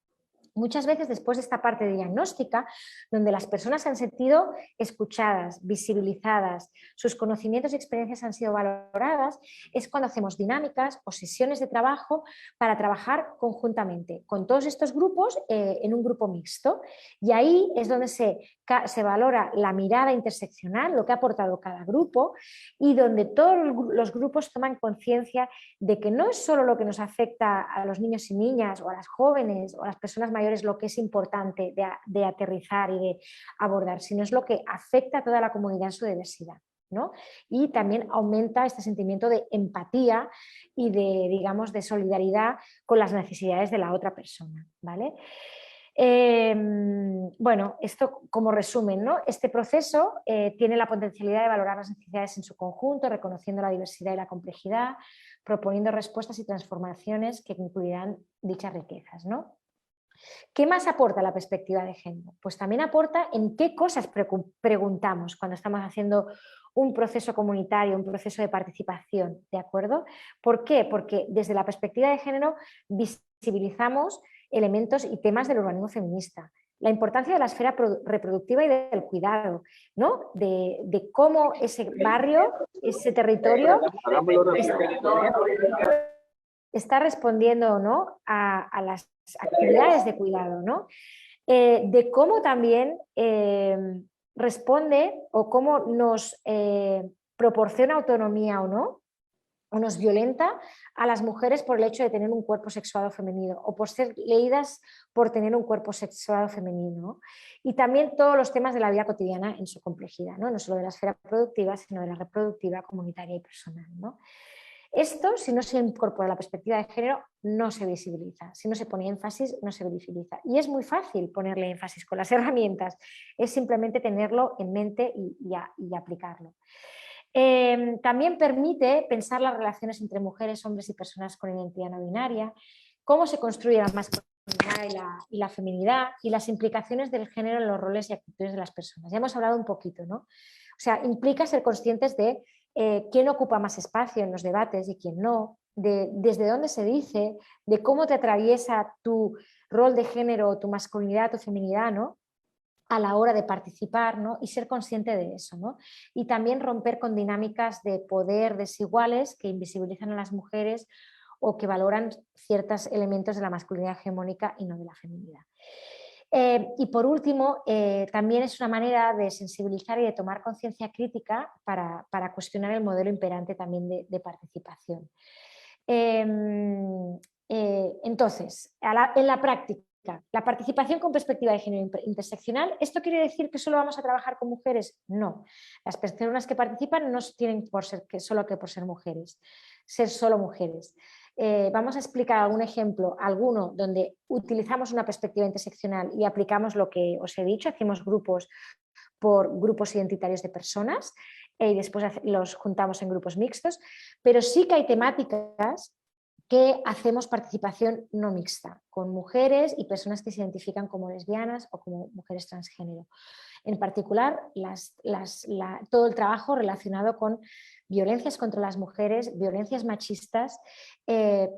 S2: Muchas veces después de esta parte de diagnóstica, donde las personas se han sentido escuchadas, visibilizadas, sus conocimientos y experiencias han sido valoradas, es cuando hacemos dinámicas o sesiones de trabajo para trabajar conjuntamente con todos estos grupos en un grupo mixto. Y ahí es donde se valora la mirada interseccional, lo que ha aportado cada grupo y donde todos los grupos toman conciencia de que no es solo lo que nos afecta a los niños y niñas o a las jóvenes o a las personas mayores lo que es importante de aterrizar y de abordar, sino es lo que afecta a toda la comunidad en su diversidad, ¿no? Y también aumenta este sentimiento de empatía y de, digamos, de solidaridad con las necesidades de la otra persona, ¿vale? Bueno, esto como resumen, ¿no? Este proceso tiene la potencialidad de valorar las necesidades en su conjunto, reconociendo la diversidad y la complejidad, proponiendo respuestas y transformaciones que incluirán dichas riquezas, ¿no? ¿Qué más aporta la perspectiva de género? Pues también aporta en qué cosas preguntamos cuando estamos haciendo un proceso comunitario, un proceso de participación, ¿de acuerdo? ¿Por qué? Porque desde la perspectiva de género visibilizamos elementos y temas del urbanismo feminista. La importancia de la esfera reproductiva y del cuidado, ¿no? De cómo ese barrio, ese territorio está respondiendo, ¿no? a las actividades de cuidado, ¿no? De cómo también responde o cómo nos proporciona autonomía o no, o nos violenta a las mujeres por el hecho de tener un cuerpo sexuado femenino o por ser leídas por tener un cuerpo sexuado femenino, ¿no? Y también todos los temas de la vida cotidiana en su complejidad, ¿no? No solo de la esfera productiva, sino de la reproductiva, comunitaria y personal, ¿no? Esto, si no se incorpora la perspectiva de género, no se visibiliza. Si no se pone énfasis, no se visibiliza. Y es muy fácil ponerle énfasis con las herramientas. Es simplemente tenerlo en mente y aplicarlo. También permite pensar las relaciones entre mujeres, hombres y personas con identidad no binaria, cómo se construye la masculinidad y la feminidad y las implicaciones del género en los roles y actitudes de las personas. Ya hemos hablado un poquito, ¿no? O sea, implica ser conscientes de quién ocupa más espacio en los debates y quién no, desde dónde se dice, de cómo te atraviesa tu rol de género, tu masculinidad, tu feminidad, ¿no? A la hora de participar, ¿no? Y ser consciente de eso, ¿no? Y también romper con dinámicas de poder desiguales que invisibilizan a las mujeres o que valoran ciertos elementos de la masculinidad hegemónica y no de la feminidad. Y por último, también es una manera de sensibilizar y de tomar conciencia crítica para cuestionar el modelo imperante también de participación. Entonces, en la práctica, la participación con perspectiva de género interseccional, ¿esto quiere decir que solo vamos a trabajar con mujeres? No. Las personas que participan no tienen por ser solo ser mujeres, ser solo mujeres. Vamos a explicar algún ejemplo, alguno donde utilizamos una perspectiva interseccional y aplicamos lo que os he dicho, hacemos grupos por grupos identitarios de personas y después los juntamos en grupos mixtos, pero sí que hay temáticas que hacemos participación no mixta, con mujeres y personas que se identifican como lesbianas o como mujeres transgénero. En particular, todo el trabajo relacionado con violencias contra las mujeres, violencias machistas,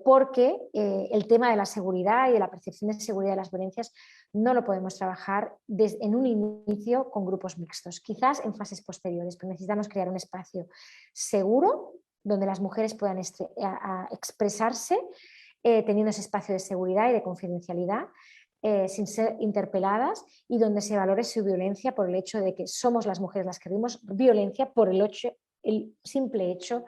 S2: porque el tema de la seguridad y de la percepción de seguridad de las violencias no lo podemos trabajar en un inicio con grupos mixtos, quizás en fases posteriores, pero necesitamos crear un espacio seguro donde las mujeres puedan expresarse teniendo ese espacio de seguridad y de confidencialidad, sin ser interpeladas, y donde se valore su violencia por el hecho de que somos las mujeres las que vivimos violencia por el simple hecho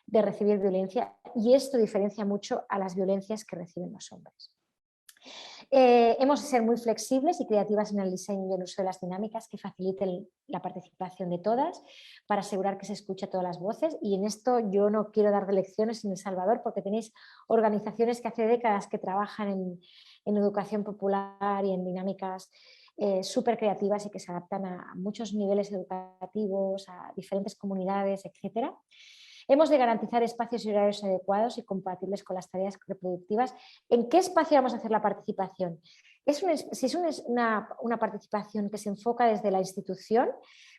S2: de recibir violencia, y esto diferencia mucho a las violencias que reciben los hombres. Hemos de ser muy flexibles y creativas en el diseño y el uso de las dinámicas que faciliten la participación de todas para asegurar que se escucha todas las voces, y en esto yo no quiero dar lecciones en El Salvador porque tenéis organizaciones que hace décadas que trabajan en educación popular y en dinámicas súper creativas y que se adaptan a muchos niveles educativos, a diferentes comunidades, etc. Hemos de garantizar espacios y horarios adecuados y compatibles con las tareas reproductivas. ¿En qué espacio vamos a hacer la participación? Si es una participación que se enfoca desde la institución,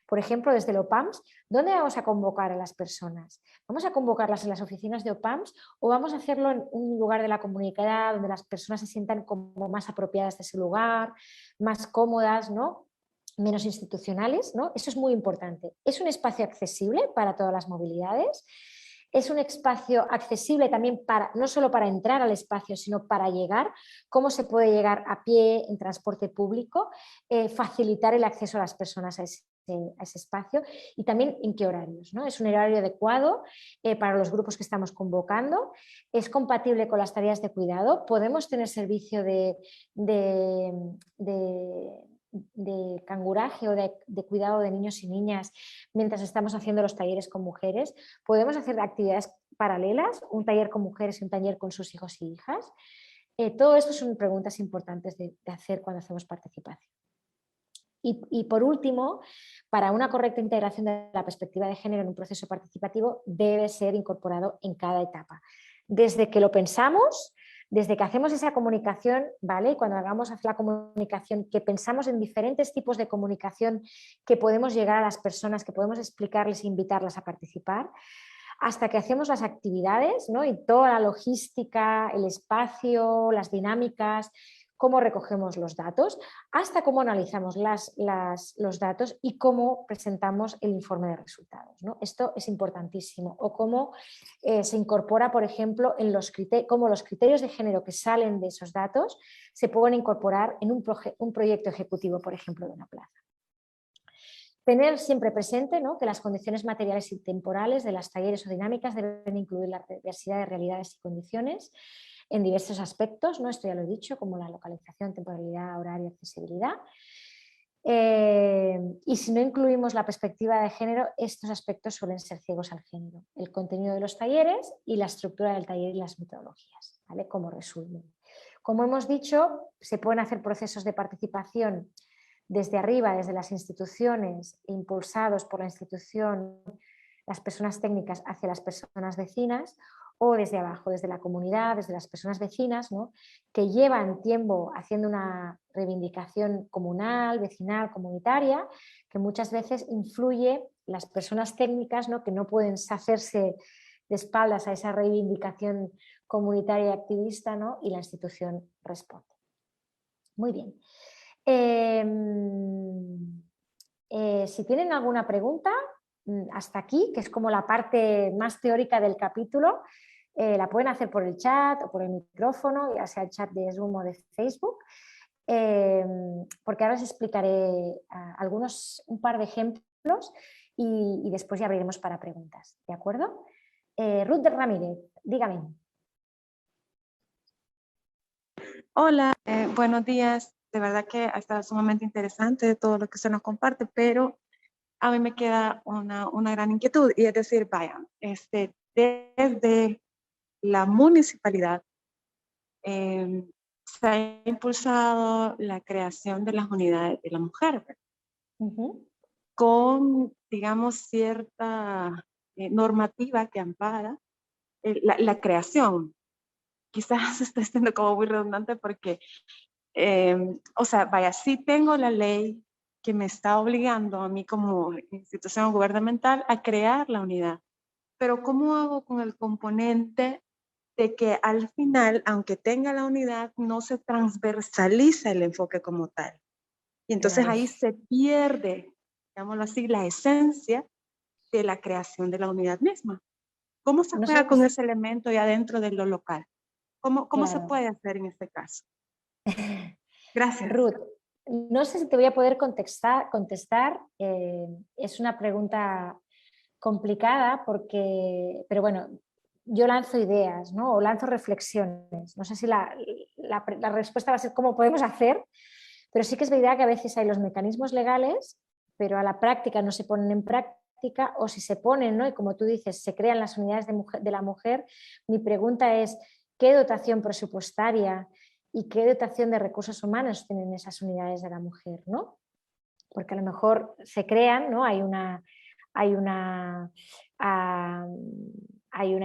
S2: por ejemplo, desde el OPAMS, ¿dónde vamos a convocar a las personas? ¿Vamos a convocarlas en las oficinas de OPAMS o vamos a hacerlo en un lugar de la comunidad donde las personas se sientan como más apropiadas de ese lugar, más cómodas, ¿no? Menos institucionales, ¿no? Eso es muy importante. Es un espacio accesible para todas las movilidades. Es un espacio accesible también no solo para entrar al espacio, sino para llegar. ¿Cómo se puede llegar a pie, en transporte público? Facilitar el acceso a las personas a ese espacio, y también en qué horarios, ¿no? Es un horario adecuado para los grupos que estamos convocando, es compatible con las tareas de cuidado, podemos tener servicio de canguraje o de cuidado de niños y niñas mientras estamos haciendo los talleres con mujeres, podemos hacer actividades paralelas, un taller con mujeres y un taller con sus hijos y hijas. Todo esto son preguntas importantes de hacer cuando hacemos participación. Y por último, para una correcta integración de la perspectiva de género en un proceso participativo debe ser incorporado en cada etapa. Desde que lo pensamos, desde que hacemos esa comunicación, ¿vale? Cuando hagamos la comunicación, que pensamos en diferentes tipos de comunicación que podemos llegar a las personas, que podemos explicarles e invitarlas a participar, hasta que hacemos las actividades, ¿no? Y toda la logística, el espacio, las dinámicas, cómo recogemos los datos, hasta cómo analizamos los datos y cómo presentamos el informe de resultados, ¿no? Esto es importantísimo. O cómo se incorpora, por ejemplo, cómo los criterios de género que salen de esos datos se pueden incorporar en un proyecto ejecutivo, por ejemplo, de una plaza. Tener siempre presente, ¿no?, que las condiciones materiales y temporales de las talleres o dinámicas deben incluir la diversidad de realidades y condiciones en diversos aspectos, ¿no? Esto ya lo he dicho, como la localización, temporalidad, horario, accesibilidad. Y si no incluimos la perspectiva de género, estos aspectos suelen ser ciegos al género. El contenido de los talleres y la estructura del taller y las metodologías, ¿vale? Como resumen. Como hemos dicho, se pueden hacer procesos de participación desde arriba, desde las instituciones, impulsados por la institución, las personas técnicas hacia las personas vecinas, o desde abajo, desde la comunidad, desde las personas vecinas, ¿no?, que llevan tiempo haciendo una reivindicación comunal, vecinal, comunitaria, que muchas veces influye las personas técnicas, ¿no?, que no pueden hacerse de espaldas a esa reivindicación comunitaria y activista, ¿no?, y la institución responde. Muy bien. Si tienen alguna pregunta, hasta aquí, que es como la parte más teórica del capítulo, la pueden hacer por el chat o por el micrófono, ya sea el chat de Zoom o de Facebook, porque ahora os explicaré un par de ejemplos y después ya abriremos para preguntas, ¿de acuerdo? Ruth Ramírez, dígame.
S3: Hola, buenos días. De verdad que ha estado sumamente interesante todo lo que se nos comparte, pero a mí me queda una gran inquietud y es decir, vaya, desde la municipalidad se ha impulsado la creación de las unidades de la mujer, con, digamos, cierta normativa que ampara la creación. Quizás estoy siendo como muy redundante porque, o sea, vaya, sí tengo la ley que me está obligando a mí como institución gubernamental a crear la unidad, pero ¿cómo hago con el componente de que al final, aunque tenga la unidad, no se transversaliza el enfoque como tal? Y entonces
S2: Claro.
S3: ahí se pierde, digámoslo así, la esencia de la creación de la unidad misma. ¿Cómo se
S2: No
S3: juega
S2: sé,
S3: con ese elemento ya dentro de lo local? ¿Cómo se
S2: claro.
S3: puede hacer en este caso? Gracias.
S2: Ruth, no sé si te voy a poder contestar. Es una pregunta complicada pero bueno, yo lanzo ideas, ¿no? O lanzo reflexiones. No sé si la respuesta va a ser cómo podemos hacer, pero sí que es verdad que a veces hay los mecanismos legales, pero a la práctica no se ponen en práctica, o si se ponen, ¿no? Y como tú dices, se crean las unidades de la mujer. Mi pregunta es, ¿qué dotación presupuestaria y qué dotación de recursos humanos tienen esas unidades de la mujer, ¿no? Porque a lo mejor se crean, ¿no? Hay una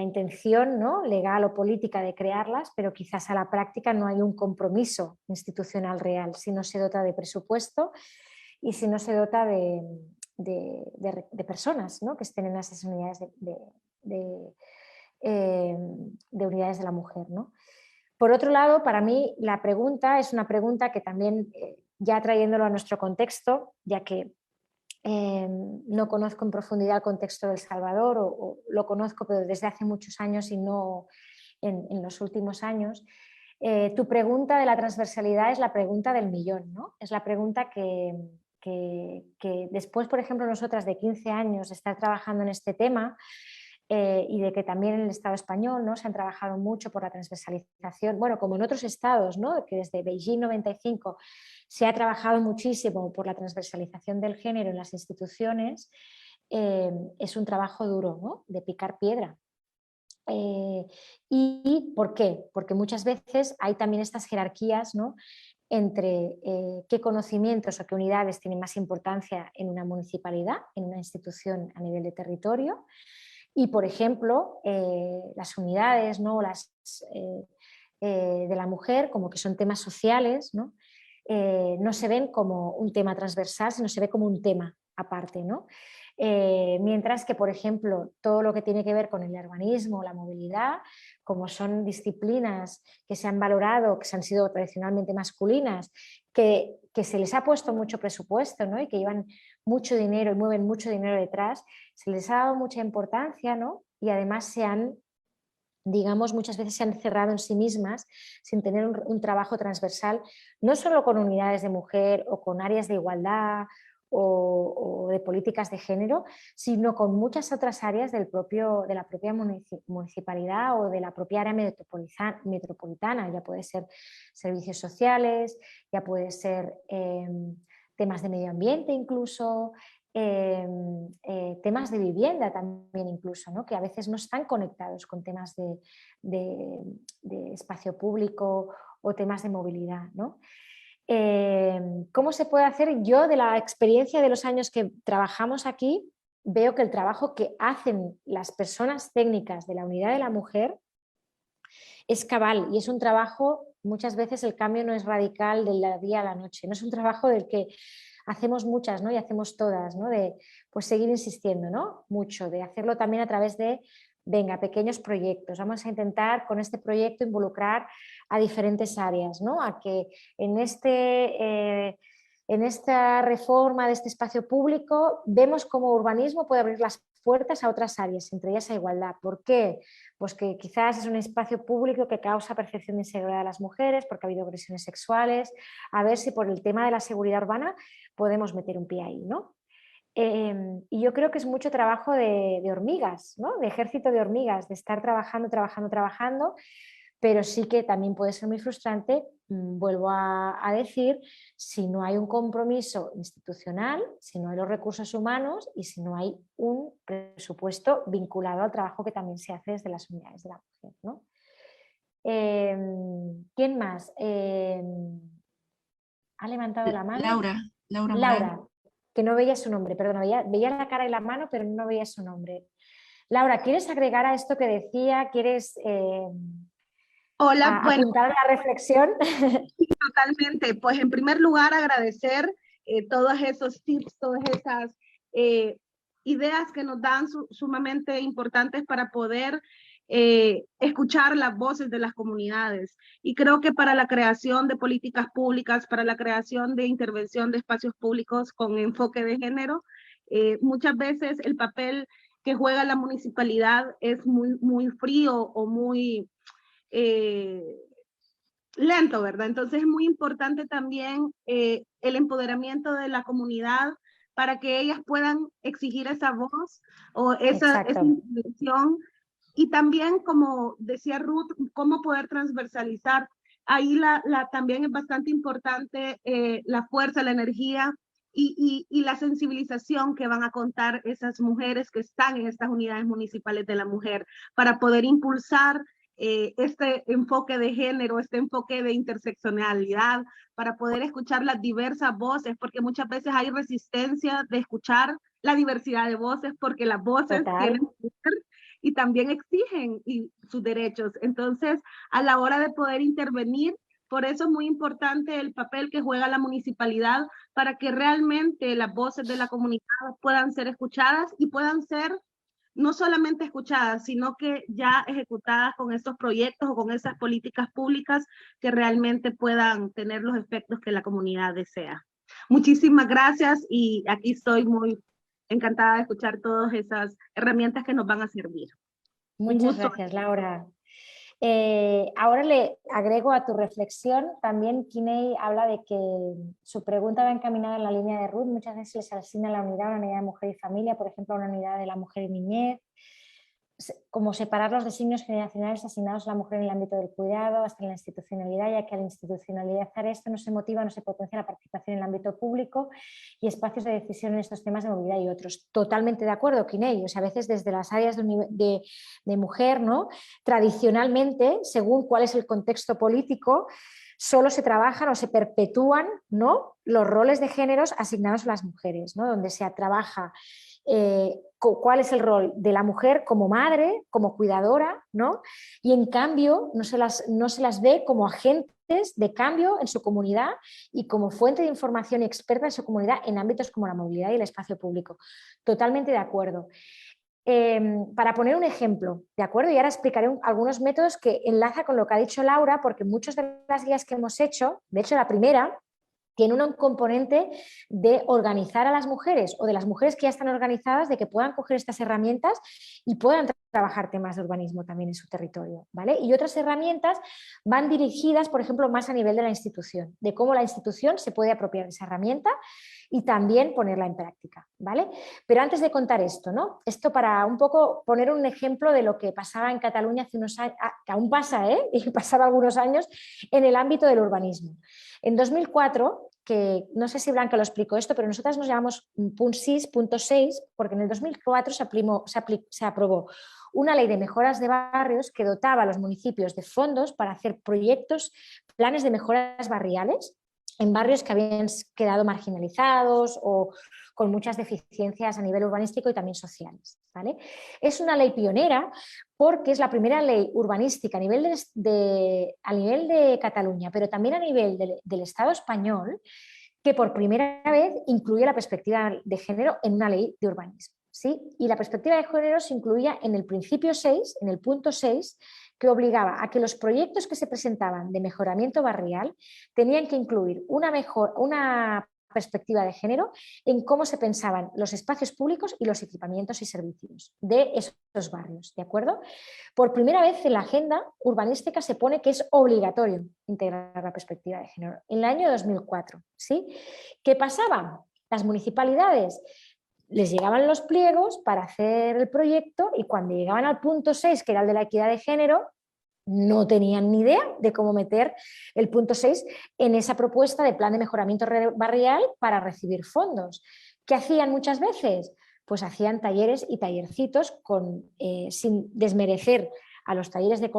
S2: intención, ¿no? Legal o política de crearlas, pero quizás a la práctica no hay un compromiso institucional real si no se dota de presupuesto y si no se dota de personas, ¿no? Que estén en esas unidades de unidades de la mujer, ¿no? Por otro lado, para mí la pregunta es una pregunta que también, ya trayéndolo a nuestro contexto, ya que no conozco en profundidad el contexto de El Salvador, o lo conozco pero desde hace muchos años y no en los últimos años. Tu pregunta de la transversalidad es la pregunta del millón, ¿no? Es la pregunta que después, por ejemplo, nosotras de 15 años de estar trabajando en este tema, y de que también en el Estado español, ¿no? Se han trabajado mucho por la transversalización, bueno, como en otros estados, ¿no? Que desde Beijing 95 se ha trabajado muchísimo por la transversalización del género en las instituciones. Es un trabajo duro, ¿no? De picar piedra. ¿Y por qué? Porque muchas veces hay también estas jerarquías, ¿no? Entre qué conocimientos o qué unidades tienen más importancia en una municipalidad, en una institución a nivel de territorio. Y, por ejemplo, las unidades, ¿no? De la mujer, como que son temas sociales, ¿no? No se ven como un tema transversal, sino se ve como un tema aparte, ¿no? Mientras que, por ejemplo, todo lo que tiene que ver con el urbanismo, la movilidad, como son disciplinas que se han valorado, que se han sido tradicionalmente masculinas, que se les ha puesto mucho presupuesto, ¿no? Y que llevan mucho dinero y mueven mucho dinero detrás, se les ha dado mucha importancia, ¿no? Y además digamos, muchas veces se han cerrado en sí mismas sin tener un trabajo transversal, no solo con unidades de mujer o con áreas de igualdad o de políticas de género, sino con muchas otras áreas de la propia municipalidad o de la propia área metropolitana. Ya puede ser servicios sociales, ya puede ser temas de medio ambiente incluso, temas de vivienda también incluso, ¿no? Que a veces no están conectados con temas de espacio público o temas de movilidad, ¿no? ¿Cómo se puede hacer? Yo, de la experiencia de los años que trabajamos aquí, veo que el trabajo que hacen las personas técnicas de la unidad de la mujer es cabal, y es un trabajo, muchas veces el cambio no es radical del día a la noche, no es un trabajo del que hacemos muchas, ¿no? Y hacemos todas, ¿no? De pues seguir insistiendo, ¿no? Mucho, de hacerlo también a través de, venga, pequeños proyectos. Vamos a intentar con este proyecto involucrar a diferentes áreas, ¿no? A que en esta reforma de este espacio público vemos cómo urbanismo puede abrir las puertas a otras áreas, entre ellas a igualdad. ¿Por qué? Pues que quizás es un espacio público que causa percepción de inseguridad a las mujeres, porque ha habido agresiones sexuales, a ver si por el tema de la seguridad urbana podemos meter un pie ahí, ¿no? Y yo creo que es mucho trabajo de hormigas, ¿no? De ejército de hormigas, de estar trabajando, pero sí que también puede ser muy frustrante, vuelvo a decir, si no hay un compromiso institucional, si no hay los recursos humanos y si no hay un presupuesto vinculado al trabajo que también se hace desde las unidades de la mujer, ¿no? ¿Quién más? ¿Ha levantado la mano?
S1: Laura
S2: Laura,
S1: Morán.
S2: que no veía su nombre, perdón, veía la cara y la mano, pero no veía su nombre. Laura, ¿quieres agregar a esto que decía? ¿Quieres
S4: Hola, bueno,
S2: apuntar a la reflexión?
S4: totalmente. Pues en primer lugar agradecer todos esos tips, todas esas ideas que nos dan sumamente importantes para poder escuchar las voces de las comunidades. Y creo que para la creación de políticas públicas, para la creación de intervención de espacios públicos con enfoque de género, muchas veces el papel que juega la municipalidad es muy frío o muy lento, ¿verdad? Entonces es muy importante también el empoderamiento de la comunidad para que ellas puedan exigir esa voz o esa intervención. Y también, como decía Ruth, cómo poder transversalizar. Ahí también es bastante importante la fuerza, la energía y la sensibilización que van a contar esas mujeres que están en estas unidades municipales de la mujer para poder impulsar este enfoque de género, este enfoque de interseccionalidad, para poder escuchar las diversas voces, porque muchas veces hay resistencia de escuchar la diversidad de voces, porque las voces tienen poder y también exigen sus derechos. Entonces, a la hora de poder intervenir, por eso es muy importante el papel que juega la municipalidad para que realmente las voces de la comunidad puedan ser escuchadas y puedan ser no solamente escuchadas, sino que ya ejecutadas con estos proyectos o con esas políticas públicas que realmente puedan tener los efectos que la comunidad desea. Muchísimas gracias y aquí estoy muy encantada de escuchar todas esas herramientas que nos van a servir.
S2: Muchas gracias, Laura. Ahora le agrego a tu reflexión, también Kiney habla de que su pregunta va encaminada en la línea de Ruth, muchas veces les asigna la unidad, una unidad de mujer y familia, por ejemplo, una unidad de la mujer y niñez, como separar los designios generacionales asignados a la mujer en el ámbito del cuidado hasta en la institucionalidad, ya que al institucionalizar esto no se motiva, no se potencia la participación en el ámbito público y espacios de decisión en estos temas de movilidad y otros. Totalmente de acuerdo, Kiney. O sea, a veces desde las áreas de mujer, ¿no? Tradicionalmente, según cuál es el contexto político, solo se trabajan o se perpetúan, ¿no?, los roles de géneros asignados a las mujeres, ¿no?, donde se trabaja cuál es el rol de la mujer como madre, como cuidadora, ¿no? Y en cambio no se las ve como agentes de cambio en su comunidad y como fuente de información y experta en su comunidad en ámbitos como la movilidad y el espacio público. Totalmente de acuerdo. Para poner un ejemplo, ¿de acuerdo? Y ahora explicaré algunos métodos que enlaza con lo que ha dicho Laura, porque muchas de las guías que hemos hecho, de hecho la primera, tiene un componente de organizar a las mujeres o de las mujeres que ya están organizadas, de que puedan coger estas herramientas y puedan trabajar temas de urbanismo también en su territorio, ¿vale? Y otras herramientas van dirigidas, por ejemplo, más a nivel de la institución, de cómo la institución se puede apropiar de esa herramienta y también ponerla en práctica, ¿vale? Pero antes de contar esto, ¿no? Esto para un poco poner un ejemplo de lo que pasaba en Cataluña hace unos años, que aún pasa, y pasaba algunos años en el ámbito del urbanismo. En 2004, que no sé si Blanca lo explicó esto, pero nosotras nos llamamos punt 6, porque en el 2004 se aprobó una ley de mejoras de barrios que dotaba a los municipios de fondos para hacer proyectos, planes de mejoras barriales en barrios que habían quedado marginalizados o con muchas deficiencias a nivel urbanístico y también sociales, ¿vale? Es una ley pionera porque es la primera ley urbanística a nivel de Cataluña, pero también a nivel del Estado español, que por primera vez incluye la perspectiva de género en una ley de urbanismo, ¿sí? Y la perspectiva de género se incluía en el principio 6, en el punto 6, que obligaba a que los proyectos que se presentaban de mejoramiento barrial tenían que incluir una perspectiva de género en cómo se pensaban los espacios públicos y los equipamientos y servicios de esos barrios, ¿de acuerdo? Por primera vez en la agenda urbanística se pone que es obligatorio integrar la perspectiva de género, en el año 2004, ¿sí? ¿Qué pasaba? Las municipalidades les llegaban los pliegos para hacer el proyecto y cuando llegaban al punto 6, que era el de la equidad de género, no tenían ni idea de cómo meter el punto 6 en esa propuesta de plan de mejoramiento barrial para recibir fondos. ¿Qué hacían muchas veces? Pues hacían talleres y tallercitos sin desmerecer a los talleres de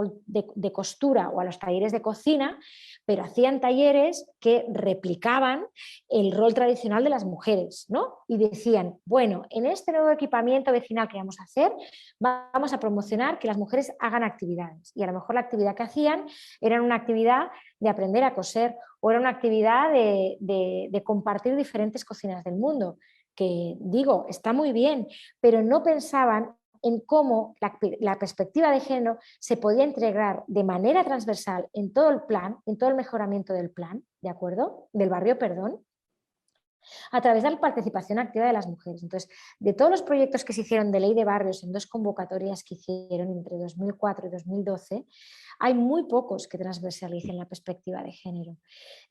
S2: costura o a los talleres de cocina, pero hacían talleres que replicaban el rol tradicional de las mujeres, ¿no? Y decían, bueno, en este nuevo equipamiento vecinal que vamos a hacer, vamos a promocionar que las mujeres hagan actividades. Y a lo mejor la actividad que hacían era una actividad de aprender a coser o era una actividad de compartir diferentes cocinas del mundo, que digo, está muy bien, pero no pensaban en cómo la perspectiva de género se podía integrar de manera transversal en todo el plan, en todo el mejoramiento del plan, ¿de acuerdo? Del barrio, perdón, a través de la participación activa de las mujeres. Entonces, de todos los proyectos que se hicieron de ley de barrios en 2 convocatorias que hicieron entre 2004 y 2012, hay muy pocos que transversalicen la perspectiva de género.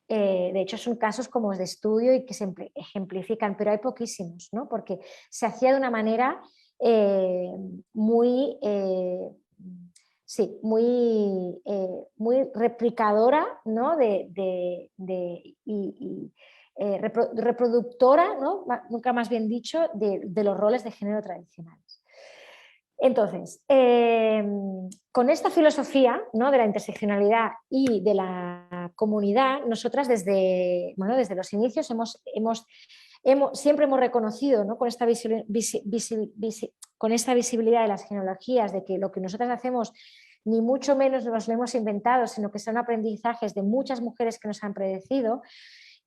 S2: De hecho, son casos como de estudio y que se ejemplifican, pero hay poquísimos, ¿no? Porque se hacía de una manera muy replicadora, ¿no? Reproductora, ¿no? Nunca más bien dicho, de los roles de género tradicionales. Entonces, con esta filosofía, ¿no? De la interseccionalidad y de la comunidad, nosotras desde los inicios siempre hemos reconocido, ¿no? con esta visibilidad de las genealogías, de que lo que nosotras hacemos ni mucho menos nos lo hemos inventado, sino que son aprendizajes de muchas mujeres que nos han predecido,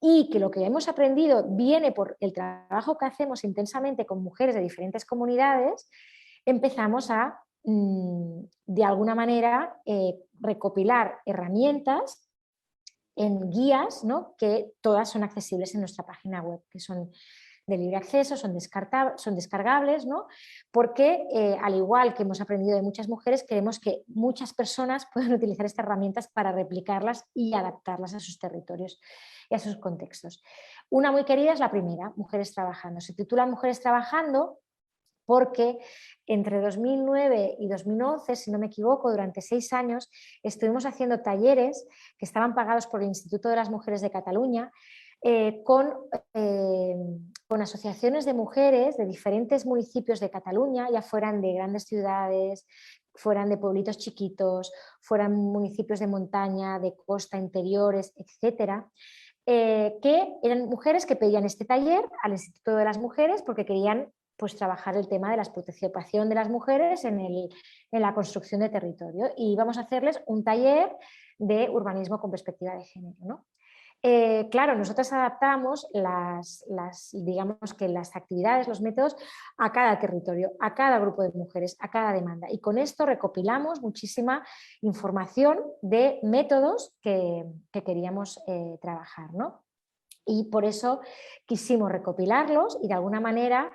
S2: y que lo que hemos aprendido viene por el trabajo que hacemos intensamente con mujeres de diferentes comunidades. Empezamos a, de alguna manera, recopilar herramientas en guías, ¿no? Que todas son accesibles en nuestra página web, que son de libre acceso, son descargables, ¿no? Porque al igual que hemos aprendido de muchas mujeres, queremos que muchas personas puedan utilizar estas herramientas para replicarlas y adaptarlas a sus territorios y a sus contextos. Una muy querida es la primera, Mujeres Trabajando. Se titula Mujeres Trabajando porque entre 2009 y 2011, si no me equivoco, durante 6 años estuvimos haciendo talleres que estaban pagados por el Instituto de las Mujeres de Cataluña con asociaciones de mujeres de diferentes municipios de Cataluña, ya fueran de grandes ciudades, fueran de pueblitos chiquitos, fueran municipios de montaña, de costa, interiores, etcétera, que eran mujeres que pedían este taller al Instituto de las Mujeres porque querían pues trabajar el tema de la participación de las mujeres en la construcción de territorio, y vamos a hacerles un taller de urbanismo con perspectiva de género, ¿no? Claro, nosotros adaptamos digamos que las actividades, los métodos a cada territorio, a cada grupo de mujeres, a cada demanda, y con esto recopilamos muchísima información de métodos que queríamos trabajar, ¿no? Y por eso quisimos recopilarlos y de alguna manera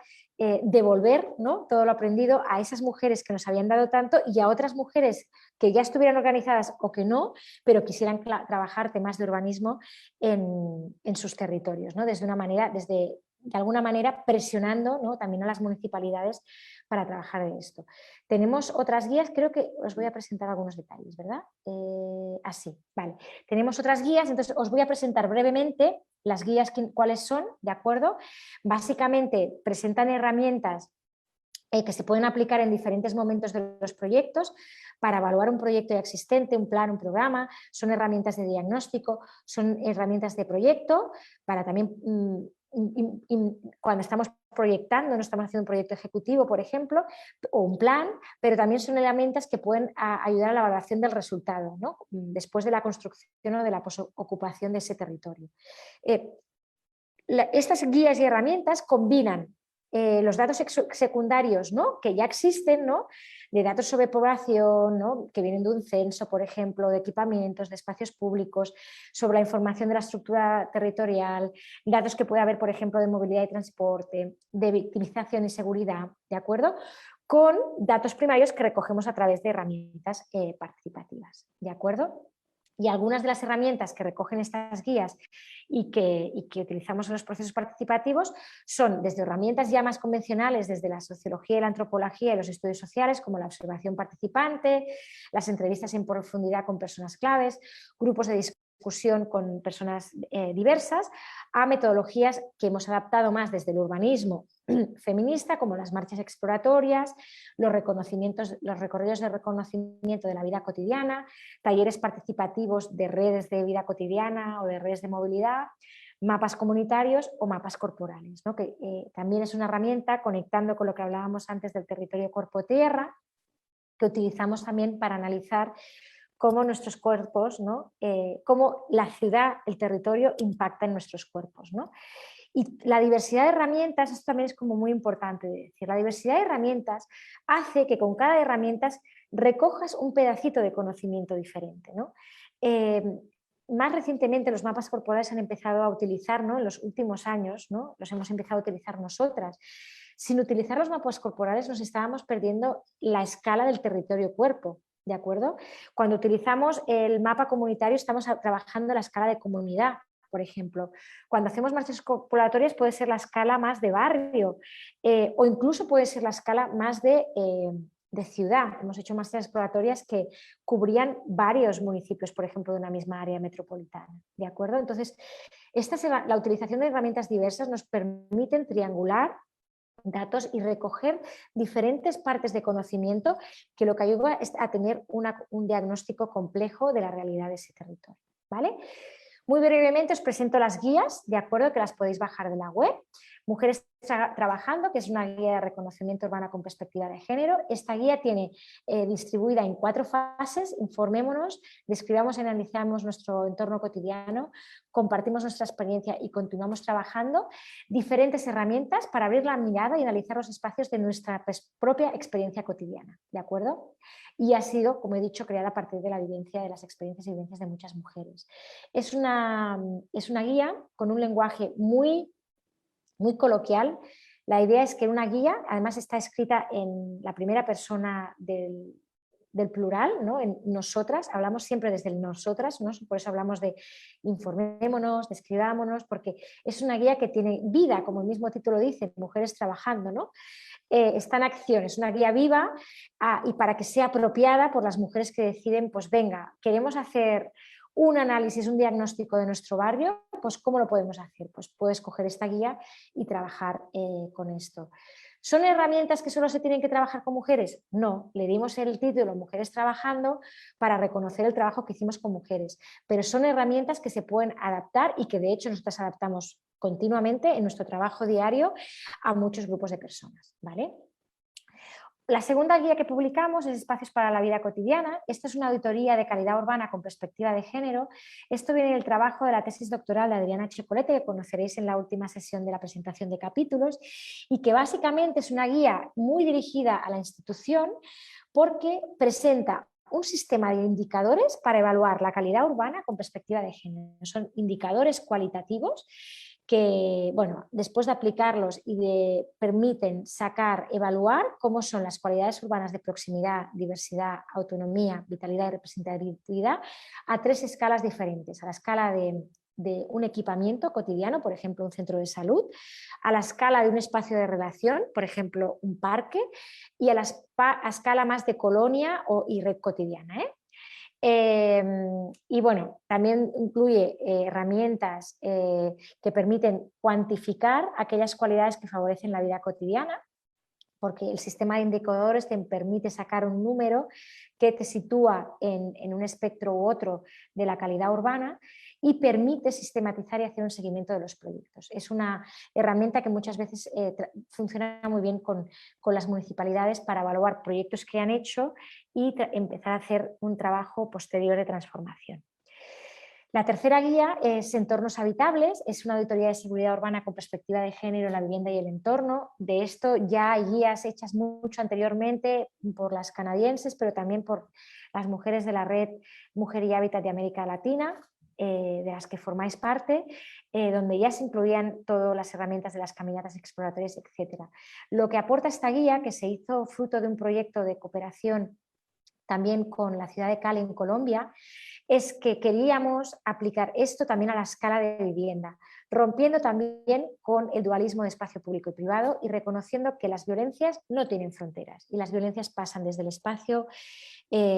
S2: devolver, ¿no? todo lo aprendido a esas mujeres que nos habían dado tanto y a otras mujeres que ya estuvieran organizadas o que no, pero quisieran trabajar temas de urbanismo en sus territorios, ¿no? de alguna manera presionando, ¿no? también a las municipalidades para trabajar en esto. Tenemos otras guías, creo que os voy a presentar algunos detalles, ¿verdad? Así, vale. Tenemos otras guías, entonces os voy a presentar brevemente las guías, cuáles son, ¿de acuerdo? Básicamente presentan herramientas que se pueden aplicar en diferentes momentos de los proyectos para evaluar un proyecto ya existente, un plan, un programa. Son herramientas de diagnóstico, son herramientas de proyecto para también cuando estamos proyectando, no estamos haciendo un proyecto ejecutivo, por ejemplo, o un plan, pero también son herramientas que pueden ayudar a la evaluación del resultado, ¿no? Después de la construcción o de la posocupación de ese territorio. Estas guías y herramientas combinan los datos secundarios, ¿no?, que ya existen, ¿no?, de datos sobre población, ¿no?, que vienen de un censo, por ejemplo, de equipamientos, de espacios públicos, sobre la información de la estructura territorial, datos que puede haber, por ejemplo, de movilidad y transporte, de victimización y seguridad, ¿de acuerdo?, con datos primarios que recogemos a través de herramientas participativas, ¿de acuerdo? Y algunas de las herramientas que recogen estas guías y que utilizamos en los procesos participativos son desde herramientas ya más convencionales, desde la sociología y la antropología y los estudios sociales, como la observación participante, las entrevistas en profundidad con personas claves, grupos de discusión con personas diversas, a metodologías que hemos adaptado más desde el urbanismo feminista, como las marchas exploratorias, los recorridos de reconocimiento de la vida cotidiana, talleres participativos de redes de vida cotidiana o de redes de movilidad, mapas comunitarios o mapas corporales, ¿no?, que también es una herramienta, conectando con lo que hablábamos antes del territorio cuerpo-tierra, que utilizamos también para analizar cómo nuestros cuerpos, ¿no?, cómo la ciudad, el territorio impacta en nuestros cuerpos, ¿no? Y la diversidad de herramientas, esto también es como muy importante de decir, la diversidad de herramientas hace que con cada herramienta recojas un pedacito de conocimiento diferente, ¿no? Más recientemente los mapas corporales se han empezado a utilizar, ¿no?, en los últimos años, ¿no?, los hemos empezado a utilizar nosotras. Sin utilizar los mapas corporales nos estábamos perdiendo la escala del territorio cuerpo, ¿de acuerdo? Cuando utilizamos el mapa comunitario estamos trabajando la escala de comunidad. Por ejemplo, cuando hacemos marchas exploratorias puede ser la escala más de barrio o incluso puede ser la escala más de ciudad. Hemos hecho marchas exploratorias que cubrían varios municipios, por ejemplo, de una misma área metropolitana, ¿de acuerdo? Entonces, la utilización de herramientas diversas nos permiten triangular datos y recoger diferentes partes de conocimiento que lo que ayuda es a tener un diagnóstico complejo de la realidad de ese territorio, ¿vale? Muy brevemente os presento las guías, de acuerdo, que las podéis bajar de la web. Mujeres Trabajando, que es una guía de reconocimiento urbana con perspectiva de género. Esta guía tiene distribuida en 4 fases: informémonos, describamos y analizamos nuestro entorno cotidiano, compartimos nuestra experiencia y continuamos trabajando. Diferentes herramientas para abrir la mirada y analizar los espacios de nuestra propia experiencia cotidiana, ¿de acuerdo? Y ha sido, como he dicho, creada a partir de la vivencia, de las experiencias y vivencias de muchas mujeres. Es una guía con un lenguaje muy coloquial. La idea es que una guía, además está escrita en la primera persona del plural, ¿no?, en nosotras, hablamos siempre desde el nosotras, ¿no?, por eso hablamos de informémonos, describámonos, porque es una guía que tiene vida, como el mismo título dice, Mujeres Trabajando, ¿no? Está en acción, es una guía viva y para que sea apropiada por las mujeres que deciden, pues venga, queremos hacer un análisis, un diagnóstico de nuestro barrio, pues ¿cómo lo podemos hacer? Pues puedes coger esta guía y trabajar con esto. ¿Son herramientas que solo se tienen que trabajar con mujeres? No, le dimos el título Mujeres Trabajando para reconocer el trabajo que hicimos con mujeres, pero son herramientas que se pueden adaptar y que de hecho nosotras adaptamos continuamente en nuestro trabajo diario a muchos grupos de personas, ¿vale? La segunda guía que publicamos es Espacios para la Vida Cotidiana. Esta es una auditoría de calidad urbana con perspectiva de género. Esto viene del trabajo de la tesis doctoral de Adriana Chocolete, que conoceréis en la última sesión de la presentación de capítulos, y que básicamente es una guía muy dirigida a la institución porque presenta un sistema de indicadores para evaluar la calidad urbana con perspectiva de género. Son indicadores cualitativos que, bueno, después de aplicarlos permiten evaluar cómo son las cualidades urbanas de proximidad, diversidad, autonomía, vitalidad y representatividad a 3 escalas diferentes: a la escala de un equipamiento cotidiano, por ejemplo, un centro de salud, a la escala de un espacio de relación, por ejemplo, un parque, y a la escala más de colonia y red cotidiana, y bueno, también incluye herramientas que permiten cuantificar aquellas cualidades que favorecen la vida cotidiana, porque el sistema de indicadores te permite sacar un número que te sitúa en un espectro u otro de la calidad urbana y permite sistematizar y hacer un seguimiento de los proyectos. Es una herramienta que muchas veces funciona muy bien con las municipalidades para evaluar proyectos que han hecho y empezar a hacer un trabajo posterior de transformación. La tercera guía es Entornos habitables, es una auditoría de seguridad urbana con perspectiva de género en la vivienda y el entorno. De esto ya hay guías hechas mucho anteriormente por las canadienses, pero también por las mujeres de la red Mujer y Hábitat de América Latina, de las que formáis parte, donde ya se incluían todas las herramientas de las caminatas exploratorias, etc. Lo que aporta esta guía, que se hizo fruto de un proyecto de cooperación también con la ciudad de Cali en Colombia, es que queríamos aplicar esto también a la escala de vivienda, rompiendo también con el dualismo de espacio público y privado y reconociendo que las violencias no tienen fronteras y las violencias pasan desde el espacio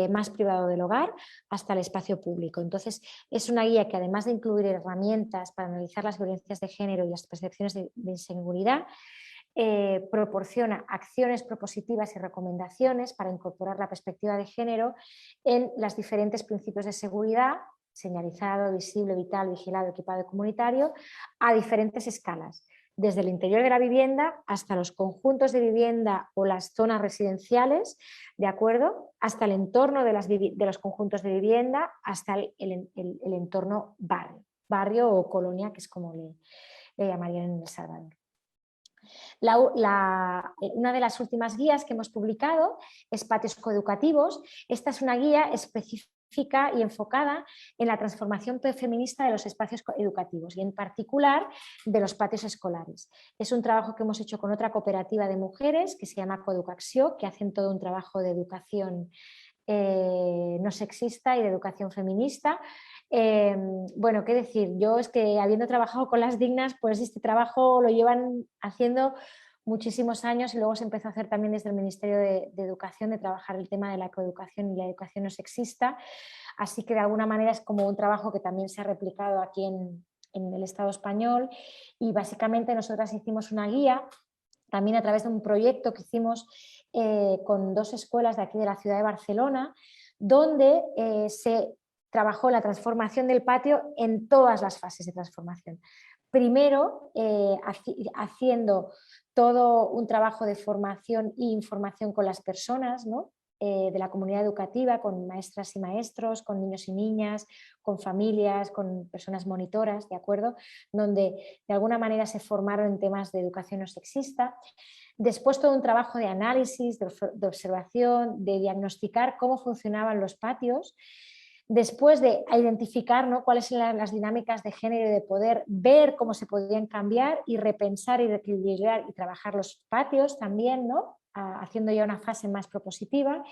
S2: más privado del hogar hasta el espacio público. Entonces, es una guía que además de incluir herramientas para analizar las violencias de género y las percepciones de inseguridad, proporciona acciones propositivas y recomendaciones para incorporar la perspectiva de género en los diferentes principios de seguridad, señalizado, visible, vital, vigilado, equipado y comunitario, a diferentes escalas, desde el interior de la vivienda hasta los conjuntos de vivienda o las zonas residenciales, ¿de acuerdo? Hasta el entorno de los conjuntos de vivienda, hasta el entorno barrio o colonia, que es como le llamarían en El Salvador. Una de las últimas guías que hemos publicado es Patios Coeducativos. Esta es una guía específica y enfocada en la transformación feminista de los espacios educativos y en particular de los patios escolares. Es un trabajo que hemos hecho con otra cooperativa de mujeres que se llama Coeducació, que hacen todo un trabajo de educación no sexista y de educación feminista. Bueno, qué decir, yo es que habiendo trabajado con las dignas, pues este trabajo lo llevan haciendo muchísimos años y luego se empezó a hacer también desde el Ministerio de Educación, de trabajar el tema de la coeducación y la educación no sexista, así que de alguna manera es como un trabajo que también se ha replicado aquí en el Estado español y básicamente nosotras hicimos una guía también a través de un proyecto que hicimos con 2 escuelas de aquí de la ciudad de Barcelona, donde se trabajó la transformación del patio en todas las fases de transformación. Primero, haciendo todo un trabajo de formación e información con las personas, ¿no? De la comunidad educativa, con maestras y maestros, con niños y niñas, con familias, con personas monitoras, ¿de acuerdo? Donde de alguna manera se formaron en temas de educación no sexista. Después todo un trabajo de análisis, de observación, de diagnosticar cómo funcionaban los patios. Después de identificar, ¿no?, cuáles eran las dinámicas de género y de poder ver cómo se podían cambiar y repensar y reequilibrar y trabajar los patios también, ¿no?, haciendo ya una fase más propositiva,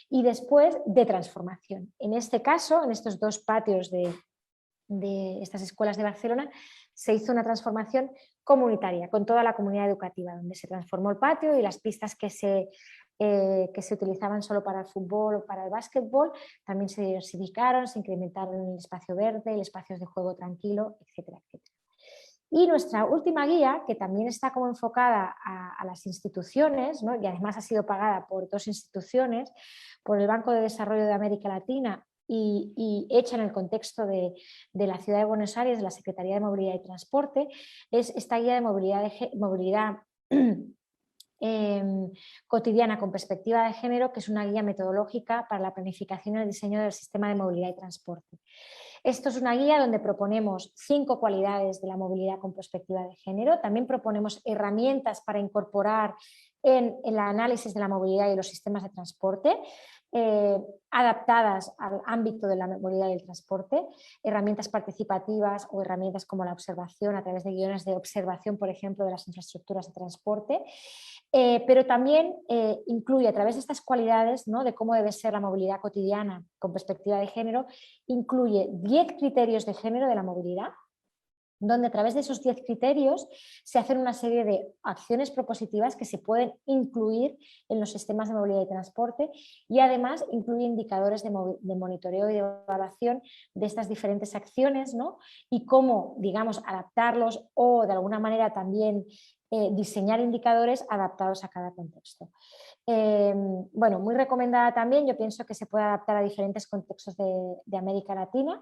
S2: y después de transformación. En este caso, en estos 2 patios de estas escuelas de Barcelona, se hizo una transformación comunitaria con toda la comunidad educativa, donde se transformó el patio y las pistas que se utilizaban solo para el fútbol o para el básquetbol también se diversificaron, se incrementaron el espacio verde, el espacio de juego tranquilo, etcétera, etcétera. Y nuestra última guía, que también está como enfocada a las instituciones, ¿no?, y además ha sido pagada por 2 instituciones, por el Banco de Desarrollo de América Latina y hecha en el contexto de la Ciudad de Buenos Aires, de la Secretaría de Movilidad y Transporte, es esta guía de movilidad cotidiana con perspectiva de género, que es una guía metodológica para la planificación y el diseño del sistema de movilidad y transporte. Esto es una guía donde proponemos 5 cualidades de la movilidad con perspectiva de género. También proponemos herramientas para incorporar en el análisis de la movilidad y los sistemas de transporte, adaptadas al ámbito de la movilidad y el transporte, herramientas participativas o herramientas como la observación a través de guiones de observación, por ejemplo, de las infraestructuras de transporte, pero también incluye a través de estas cualidades, ¿no?, de cómo debe ser la movilidad cotidiana con perspectiva de género, incluye 10 criterios de género de la movilidad, donde a través de esos 10 criterios se hacen una serie de acciones propositivas que se pueden incluir en los sistemas de movilidad y transporte y además incluye indicadores de monitoreo y de evaluación de estas diferentes acciones, ¿no?, y cómo, digamos, adaptarlos o de alguna manera también diseñar indicadores adaptados a cada contexto. Bueno, muy recomendada también, yo pienso que se puede adaptar a diferentes contextos de América Latina.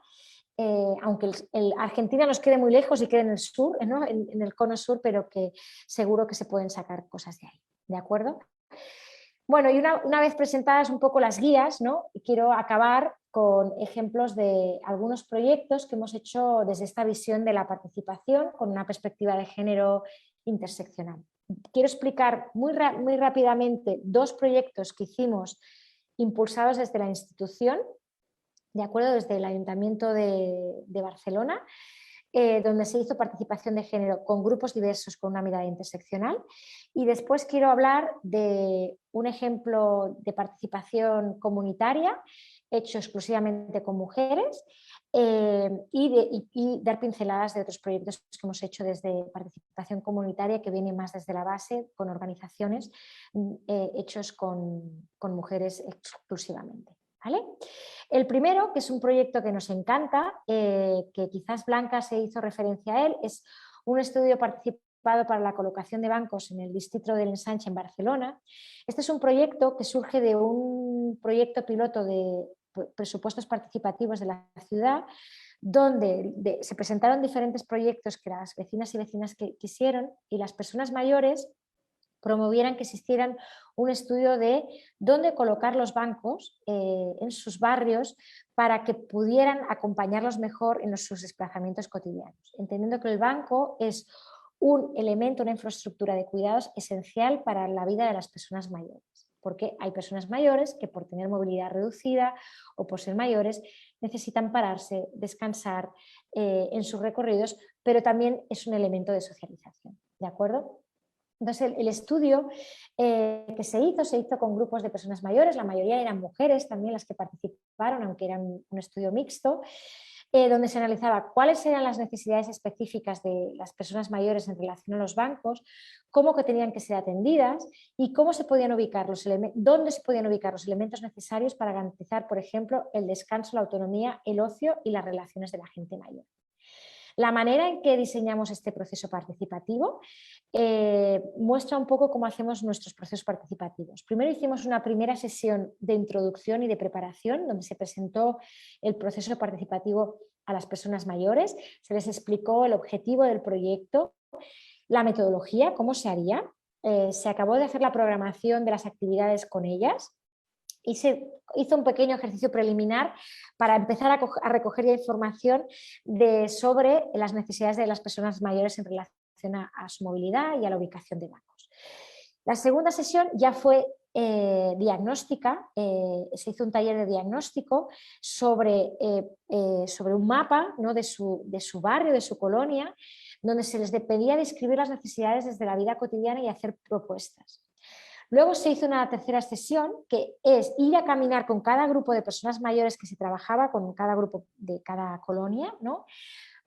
S2: Aunque Argentina nos quede muy lejos y quede en el sur, ¿no?, en el cono sur, pero que seguro que se pueden sacar cosas de ahí, ¿de acuerdo? Bueno, y una vez presentadas un poco las guías, ¿no?, quiero acabar con ejemplos de algunos proyectos que hemos hecho desde esta visión de la participación con una perspectiva de género interseccional. Quiero explicar muy rápidamente 2 proyectos que hicimos impulsados desde la institución, de acuerdo, desde el Ayuntamiento de Barcelona, donde se hizo participación de género con grupos diversos con una mirada interseccional. Y después quiero hablar de un ejemplo de participación comunitaria hecho exclusivamente con mujeres y dar pinceladas de otros proyectos que hemos hecho desde participación comunitaria que viene más desde la base con organizaciones hechos con mujeres exclusivamente. ¿Vale? El primero, que es un proyecto que nos encanta, que quizás Blanca se hizo referencia a él, es un estudio participado para la colocación de bancos en el distrito del Ensanche en Barcelona. Este es un proyecto que surge de un proyecto piloto de presupuestos participativos de la ciudad, donde se presentaron diferentes proyectos que las vecinas y vecinas quisieron, y las personas mayores promovieran que existieran un estudio de dónde colocar los bancos en sus barrios para que pudieran acompañarlos mejor en sus desplazamientos cotidianos, entendiendo que el banco es un elemento, una infraestructura de cuidados esencial para la vida de las personas mayores, porque hay personas mayores que por tener movilidad reducida o por ser mayores necesitan pararse, descansar en sus recorridos, pero también es un elemento de socialización, ¿de acuerdo? Entonces el estudio que se hizo con grupos de personas mayores, la mayoría eran mujeres también las que participaron, aunque era un estudio mixto, donde se analizaba cuáles eran las necesidades específicas de las personas mayores en relación a los bancos, cómo que tenían que ser atendidas y cómo se podían ubicar dónde se podían ubicar los elementos necesarios para garantizar, por ejemplo, el descanso, la autonomía, el ocio y las relaciones de la gente mayor. La manera en que diseñamos este proceso participativo muestra un poco cómo hacemos nuestros procesos participativos. Primero hicimos una primera sesión de introducción y de preparación donde se presentó el proceso participativo a las personas mayores, se les explicó el objetivo del proyecto, la metodología, cómo se haría, se acabó de hacer la programación de las actividades con ellas y se hizo un pequeño ejercicio preliminar para empezar a recoger ya información sobre las necesidades de las personas mayores en relación a su movilidad y a la ubicación de bancos. La segunda sesión ya fue diagnóstica, se hizo un taller de diagnóstico sobre un mapa, ¿no?, de su barrio, de su colonia, donde se les pedía describir las necesidades desde la vida cotidiana y hacer propuestas. Luego se hizo una tercera sesión que es ir a caminar con cada grupo de personas mayores que se trabajaba, con cada grupo de cada colonia, ¿no?,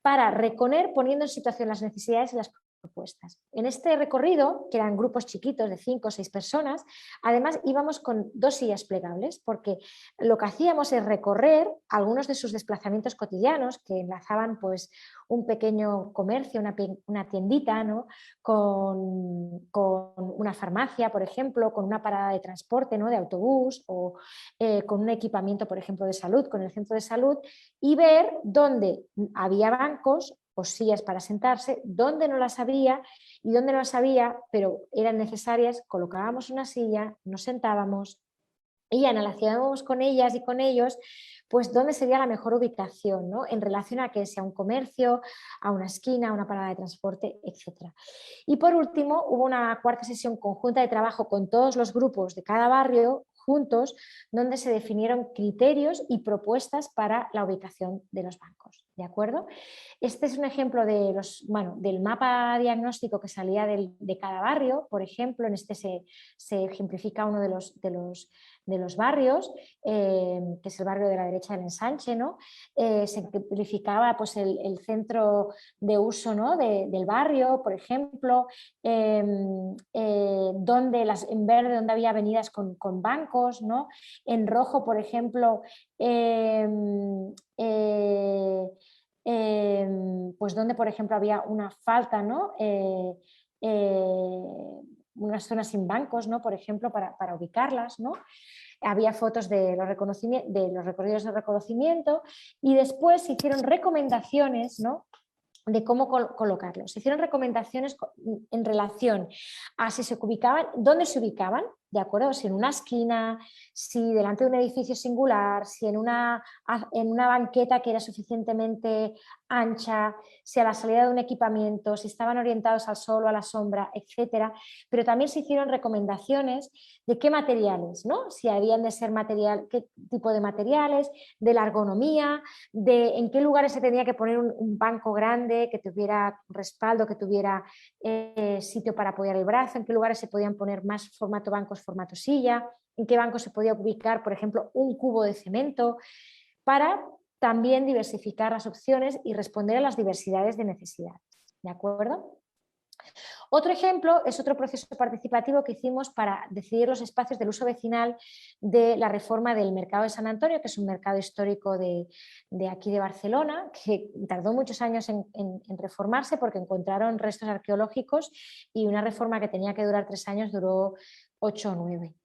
S2: para recoger, poniendo en situación las necesidades y las propuestas. En este recorrido, que eran grupos chiquitos de 5 o 6 personas, además íbamos con 2 sillas plegables, porque lo que hacíamos es recorrer algunos de sus desplazamientos cotidianos que enlazaban pues un pequeño comercio, una tiendita, ¿no?, con una farmacia, por ejemplo, con una parada de transporte, ¿no?, de autobús o con un equipamiento, por ejemplo, de salud, con el centro de salud, y ver dónde había bancos o sillas para sentarse, dónde no las había y dónde no las había, pero eran necesarias, colocábamos una silla, nos sentábamos y analizábamos con ellas y con ellos pues dónde sería la mejor ubicación, ¿no?, en relación a que sea un comercio, a una esquina, a una parada de transporte, etc. Y por último hubo una cuarta sesión conjunta de trabajo con todos los grupos de cada barrio juntos, donde se definieron criterios y propuestas para la ubicación de los bancos, ¿de acuerdo? Este es un ejemplo de del mapa diagnóstico que salía de cada barrio. Por ejemplo, en este se ejemplifica uno de los barrios, que es el barrio de la derecha del Ensanche, ¿no? Se ejemplificaba pues, el centro de uso, ¿no?, del barrio, por ejemplo, en verde donde había avenidas con bancos, ¿no? En rojo, por ejemplo, pues donde, por ejemplo, había una falta, ¿no?, unas zonas sin bancos, ¿no?, por ejemplo, para ubicarlas, ¿no? Había fotos de los recorridos de reconocimiento y después se hicieron recomendaciones, ¿no?, de cómo colocarlos. Se hicieron recomendaciones en relación a si se ubicaban, dónde se ubicaban, ¿de acuerdo? Si en una esquina, si delante de un edificio singular, si en una banqueta que era suficientemente ancha, si a la salida de un equipamiento, si estaban orientados al sol o a la sombra, etcétera. Pero también se hicieron recomendaciones de qué materiales, ¿no? Si habían de ser qué tipo de materiales, de la ergonomía, de en qué lugares se tenía que poner un banco grande, que tuviera respaldo, que tuviera sitio para apoyar el brazo, en qué lugares se podían poner más formato bancos, formato silla, en qué banco se podía ubicar, por ejemplo, un cubo de cemento, para también diversificar las opciones y responder a las diversidades de necesidades. ¿De acuerdo? Otro ejemplo es otro proceso participativo que hicimos para decidir los espacios del uso vecinal de la reforma del mercado de San Antonio, que es un mercado histórico de aquí de Barcelona, que tardó muchos años en reformarse porque encontraron restos arqueológicos y una reforma que tenía que durar 3 años duró 8 o 9.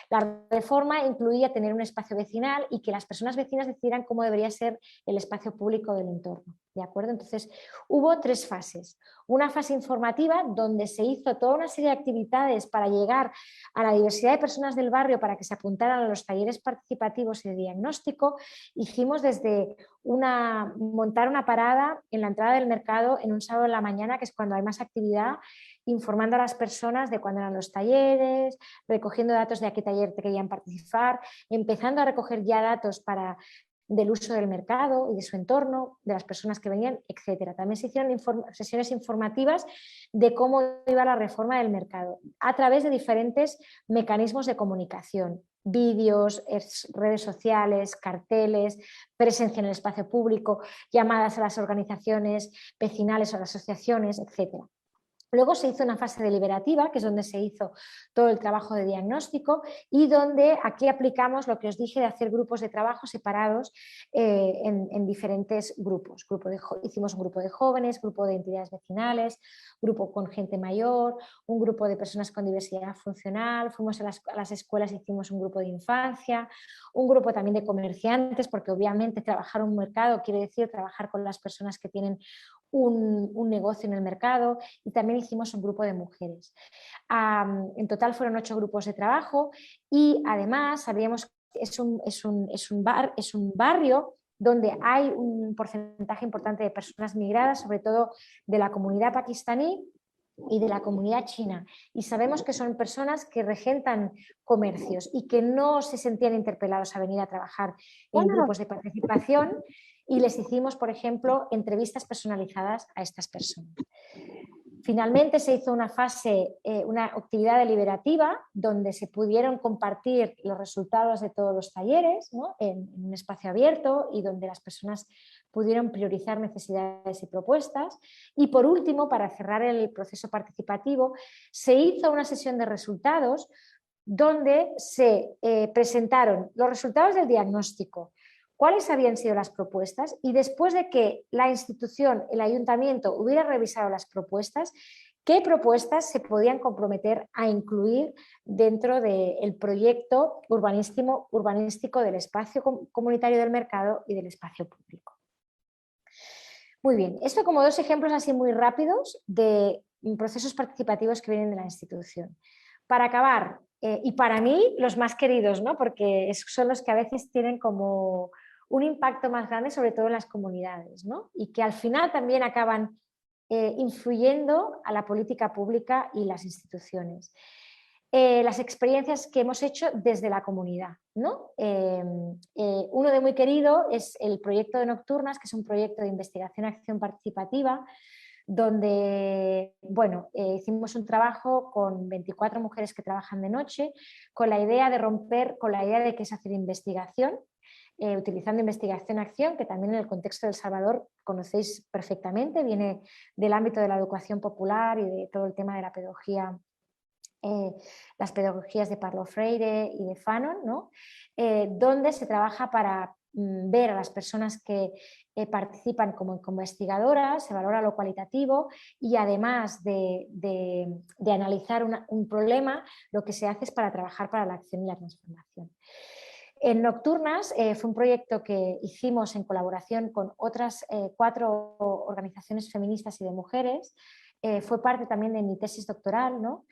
S2: La reforma incluía tener un espacio vecinal y que las personas vecinas decidieran cómo debería ser el espacio público del entorno. ¿De acuerdo? Entonces, hubo 3 fases. Una fase informativa donde se hizo toda una serie de actividades para llegar a la diversidad de personas del barrio para que se apuntaran a los talleres participativos y de diagnóstico. Hicimos desde montar una parada en la entrada del mercado en un sábado en la mañana, que es cuando hay más actividad, informando a las personas de cuándo eran los talleres, recogiendo datos de a qué taller querían participar, empezando a recoger ya datos del uso del mercado y de su entorno, de las personas que venían, etc. También se hicieron sesiones informativas de cómo iba la reforma del mercado a través de diferentes mecanismos de comunicación, vídeos, redes sociales, carteles, presencia en el espacio público, llamadas a las organizaciones vecinales o a las asociaciones, etc. Luego se hizo una fase deliberativa, que es donde se hizo todo el trabajo de diagnóstico y donde aquí aplicamos lo que os dije de hacer grupos de trabajo separados en diferentes grupos. Hicimos un grupo de jóvenes, grupo de entidades vecinales, grupo con gente mayor, un grupo de personas con diversidad funcional, fuimos a las escuelas y hicimos un grupo de infancia, un grupo también de comerciantes, porque obviamente trabajar un mercado quiere decir trabajar con las personas que tienen un negocio en el mercado, y también hicimos un grupo de mujeres. En total fueron 8 grupos de trabajo y además sabíamos que es un barrio donde hay un porcentaje importante de personas migradas, sobre todo de la comunidad pakistaní y de la comunidad china, y sabemos que son personas que regentan comercios y que no se sentían interpelados a venir a trabajar en grupos de participación, y les hicimos, por ejemplo, entrevistas personalizadas a estas personas. Finalmente se hizo una actividad deliberativa donde se pudieron compartir los resultados de todos los talleres, ¿no? en un espacio abierto, y donde las personas pudieron priorizar necesidades y propuestas. Y por último, para cerrar el proceso participativo, se hizo una sesión de resultados donde se presentaron los resultados del diagnóstico, cuáles habían sido las propuestas, y después de que la institución, el ayuntamiento, hubiera revisado las propuestas, qué propuestas se podían comprometer a incluir dentro del proyecto urbanístico del espacio comunitario del mercado y del espacio público. Muy bien, esto como 2 ejemplos así muy rápidos de procesos participativos que vienen de la institución. Para acabar, y para mí los más queridos, ¿no? Porque son los que a veces tienen como un impacto más grande, sobre todo en las comunidades, ¿no? Y que al final también acaban influyendo a la política pública y las instituciones. Las experiencias que hemos hecho desde la comunidad, ¿no? Uno de muy querido es el proyecto de Nocturnas, que es un proyecto de investigación y acción participativa, donde hicimos un trabajo con 24 mujeres que trabajan de noche, con la idea de romper con la idea de que es hacer investigación, utilizando investigación-acción, que también en el contexto de El Salvador conocéis perfectamente, viene del ámbito de la educación popular y de todo el tema de la pedagogía, las pedagogías de Paulo Freire y de Fanon, ¿no? Donde se trabaja para ver a las personas que participan como investigadoras, se valora lo cualitativo, y además de analizar un problema, lo que se hace es para trabajar para la acción y la transformación. En Nocturnas fue un proyecto que hicimos en colaboración con otras 4 organizaciones feministas y de mujeres. Fue parte también de mi tesis doctoral, ¿no?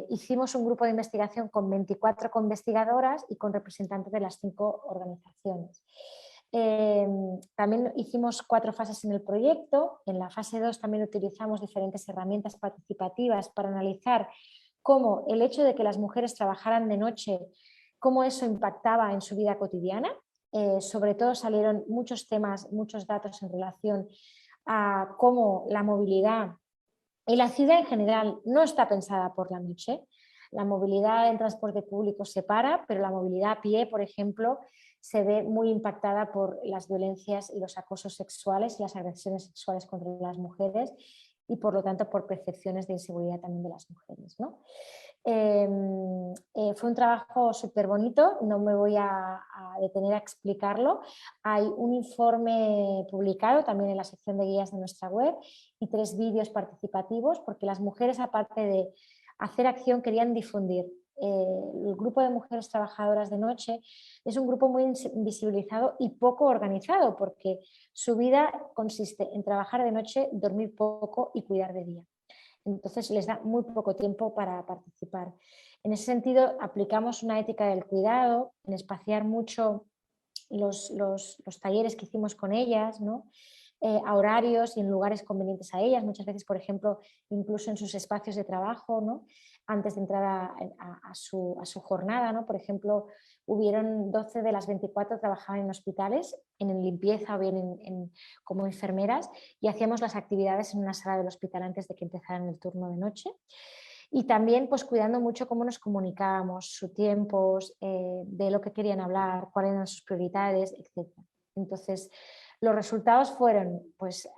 S2: Hicimos un grupo de investigación con 24 investigadoras y con representantes de las 5 organizaciones. También hicimos 4 fases en el proyecto. En la fase 2 también utilizamos diferentes herramientas participativas para analizar cómo el hecho de que las mujeres trabajaran de noche, cómo eso impactaba en su vida cotidiana. Sobre todo salieron muchos temas, muchos datos en relación a cómo la movilidad y la ciudad en general no está pensada por la noche. La movilidad en transporte público se para, pero la movilidad a pie, por ejemplo, se ve muy impactada por las violencias y los acosos sexuales y las agresiones sexuales contra las mujeres y por lo tanto por percepciones de inseguridad también de las mujeres, ¿no? Fue un trabajo súper bonito, no me voy a detener a explicarlo. Hay un informe publicado también en la sección de guías de nuestra web y 3 vídeos participativos, porque las mujeres, aparte de hacer acción, querían difundir. El grupo de mujeres trabajadoras de noche es un grupo muy invisibilizado y poco organizado, porque su vida consiste en trabajar de noche, dormir poco y cuidar de día. Entonces les da muy poco tiempo para participar. En ese sentido, aplicamos una ética del cuidado, en espaciar mucho los talleres que hicimos con ellas, ¿no? A horarios y en lugares convenientes a ellas, muchas veces, por ejemplo, incluso en sus espacios de trabajo, ¿no? Antes de entrar a su jornada, ¿no? Por ejemplo, hubieron 12 de las 24 trabajaban en hospitales, en limpieza o bien como enfermeras, y hacíamos las actividades en una sala del hospital antes de que empezaran el turno de noche. Y también pues cuidando mucho cómo nos comunicábamos, sus tiempos, de lo que querían hablar, cuáles eran sus prioridades, etc. Entonces, los resultados fueron, pues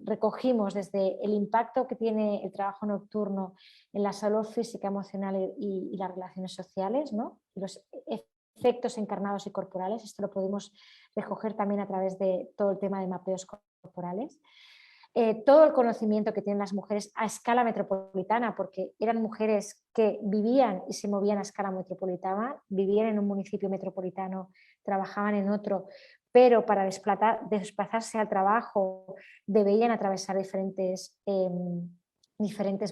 S2: recogimos desde el impacto que tiene el trabajo nocturno en la salud física, emocional y las relaciones sociales, ¿no? Los efectos encarnados y corporales. Esto lo pudimos recoger también a través de todo el tema de mapeos corporales. Todo el conocimiento que tienen las mujeres a escala metropolitana, porque eran mujeres que vivían y se movían a escala metropolitana, vivían en un municipio metropolitano, trabajaban en otro, pero para desplazarse al trabajo debían atravesar diferentes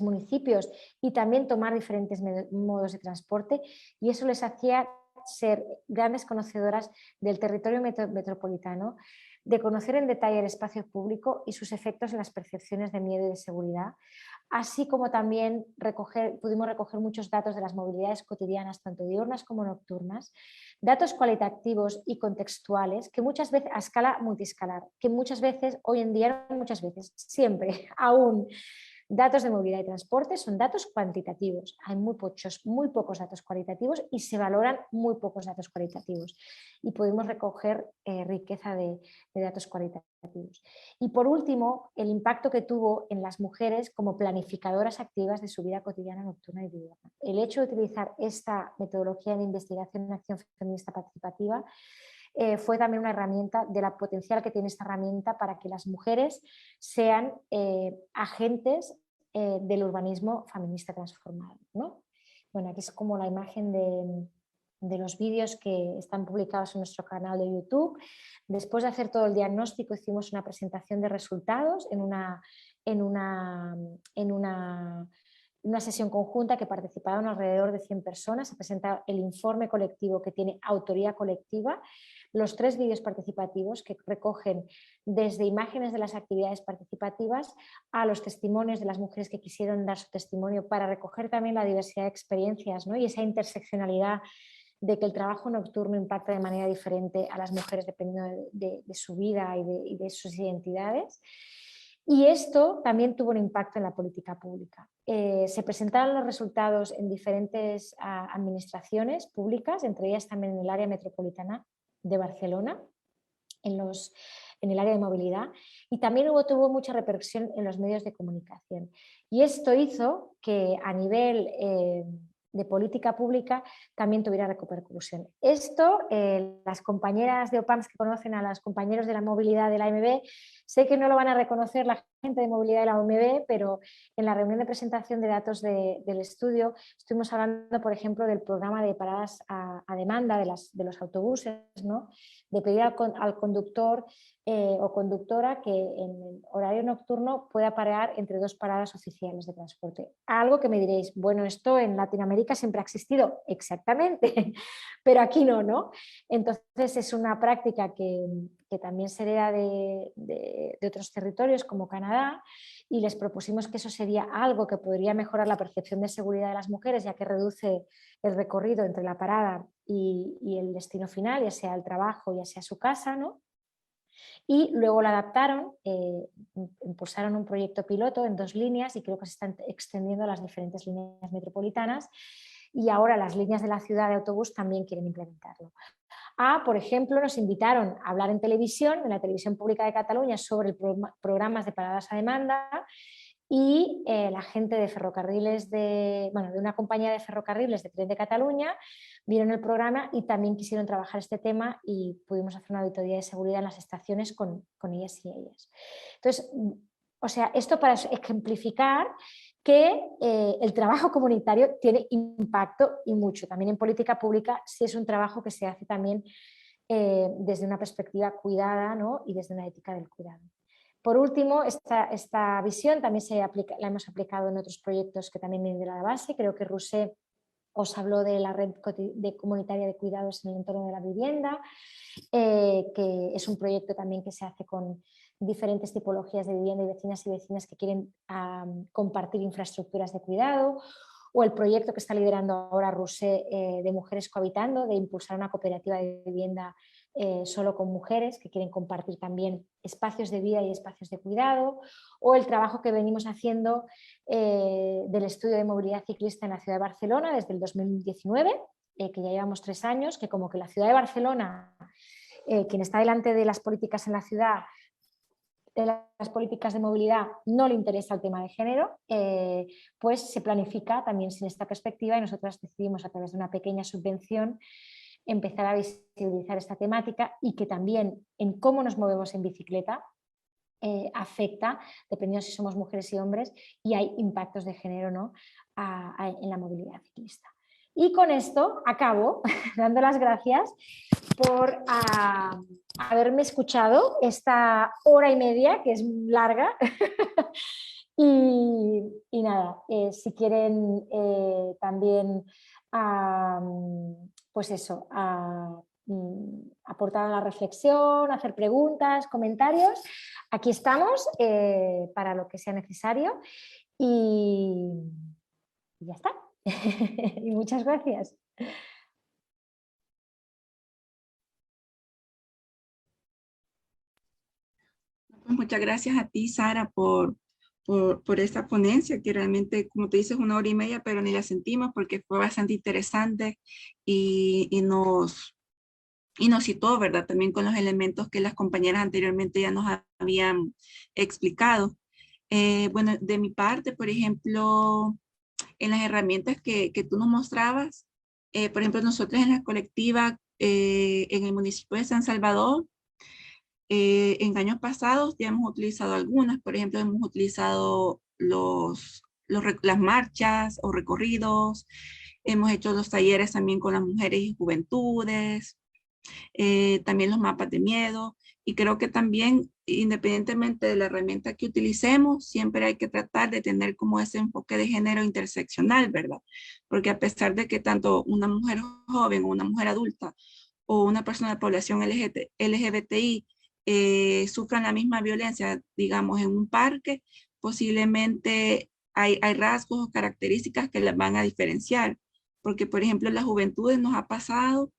S2: municipios y también tomar diferentes modos de transporte, y eso les hacía ser grandes conocedoras del territorio metropolitano, de conocer en detalle el espacio público y sus efectos en las percepciones de miedo y de seguridad, así como también pudimos recoger muchos datos de las movilidades cotidianas, tanto diurnas como nocturnas, datos cualitativos y contextuales, que muchas veces, a escala multiescalar, que muchas veces, hoy en día, siempre, aún, datos de movilidad y transporte son datos cuantitativos. Hay muy pocos datos cualitativos y se valoran muy pocos datos cualitativos. Y pudimos recoger riqueza de datos cualitativos. Y por último, el impacto que tuvo en las mujeres como planificadoras activas de su vida cotidiana nocturna y diurna. El hecho de utilizar esta metodología de investigación en acción feminista participativa fue también una herramienta de la potencial que tiene esta herramienta para que las mujeres sean agentes del urbanismo feminista transformado, ¿no? Bueno, aquí es como la imagen de los vídeos que están publicados en nuestro canal de YouTube. Después de hacer todo el diagnóstico, hicimos una presentación de resultados en una sesión conjunta que participaron alrededor de 100 personas. Se presenta el informe colectivo que tiene autoría colectiva, los 3 vídeos participativos que recogen desde imágenes de las actividades participativas a los testimonios de las mujeres que quisieron dar su testimonio, para recoger también la diversidad de experiencias, ¿no? Y esa interseccionalidad de que el trabajo nocturno impacta de manera diferente a las mujeres dependiendo de su vida y de sus identidades. Y esto también tuvo un impacto en la política pública. Se presentaron los resultados en diferentes administraciones públicas, entre ellas también en el área metropolitana de Barcelona, en el área de movilidad, y también tuvo mucha repercusión en los medios de comunicación. Y esto hizo que a nivel de política pública también tuviera repercusión. Esto, las compañeras de OPAMS que conocen a los compañeros de la movilidad de la AMB, sé que no lo van a reconocer la gente de movilidad de la OMB, pero en la reunión de presentación de datos del estudio estuvimos hablando, por ejemplo, del programa de paradas a demanda de los autobuses, ¿no? De pedir al conductor o conductora que en el horario nocturno pueda parar entre 2 paradas oficiales de transporte. Algo que me diréis, bueno, esto en Latinoamérica siempre ha existido, exactamente, pero aquí no, ¿no? Entonces es una práctica que también se hereda de otros territorios como Canadá, y les propusimos que eso sería algo que podría mejorar la percepción de seguridad de las mujeres, ya que reduce el recorrido entre la parada y el destino final, ya sea el trabajo, ya sea su casa, ¿no? Y luego la adaptaron, impulsaron un proyecto piloto en 2 líneas y creo que se están extendiendo a las diferentes líneas metropolitanas, y ahora las líneas de la ciudad de autobús también quieren implementarlo. Por ejemplo, nos invitaron a hablar en televisión, en la televisión pública de Cataluña, sobre programas de paradas a demanda, y la gente de ferrocarriles, de una compañía de ferrocarriles de Tren de Cataluña, vieron el programa y también quisieron trabajar este tema, y pudimos hacer una auditoría de seguridad en las estaciones con ellas y ellas. Entonces, o sea, esto para ejemplificar que el trabajo comunitario tiene impacto, y mucho, también en política pública, si es un trabajo que se hace también desde una perspectiva cuidada, ¿no? Y desde una ética del cuidado. Por último, esta visión también la hemos aplicado en otros proyectos que también vienen de la base. Creo que Roser os habló de la red comunitaria de cuidados en el entorno de la vivienda, que es un proyecto también que se hace con diferentes tipologías de vivienda y vecinas que quieren compartir infraestructuras de cuidado, o el proyecto que está liderando ahora Roser de Mujeres Cohabitando, de impulsar una cooperativa de vivienda solo con mujeres que quieren compartir también espacios de vida y espacios de cuidado, o el trabajo que venimos haciendo del estudio de movilidad ciclista en la ciudad de Barcelona desde el 2019, que ya llevamos 3 años, que como que la ciudad de Barcelona, quien está delante de las políticas en la ciudad, de las políticas de movilidad, no le interesa el tema de género, pues se planifica también sin esta perspectiva, y nosotras decidimos, a través de una pequeña subvención, empezar a visibilizar esta temática, y que también en cómo nos movemos en bicicleta afecta, dependiendo si somos mujeres y hombres, y hay impactos de género, ¿no? En la movilidad ciclista. Y con esto acabo dando las gracias por haberme escuchado esta hora y media, que es larga. y nada, si quieren también pues eso, aportar a la reflexión, hacer preguntas, comentarios, aquí estamos para lo que sea necesario, y ya está. Y muchas gracias.
S1: Muchas gracias a ti, Sara, por esta ponencia, que realmente, como te dices, 1 hora y media, pero ni la sentimos porque fue bastante interesante, y nos citó, ¿verdad? También con los elementos que las compañeras anteriormente ya nos habían explicado. Bueno, de mi parte, por ejemplo, en las herramientas que tú nos mostrabas, por ejemplo, nosotros en la colectiva en el municipio de San Salvador, en años pasados ya hemos utilizado algunas. Por ejemplo, hemos utilizado las marchas o recorridos, hemos hecho los talleres también con las mujeres y juventudes, también los mapas de miedo, y creo que también, independientemente de la herramienta que utilicemos, siempre hay que tratar de tener como ese enfoque de género interseccional, ¿verdad? Porque a pesar de que tanto una mujer joven o una mujer adulta o una persona de población LGBTI sufran la misma violencia, digamos, en un parque, posiblemente hay rasgos o características que las van a diferenciar. Porque, por ejemplo, en las juventudes nos ha pasado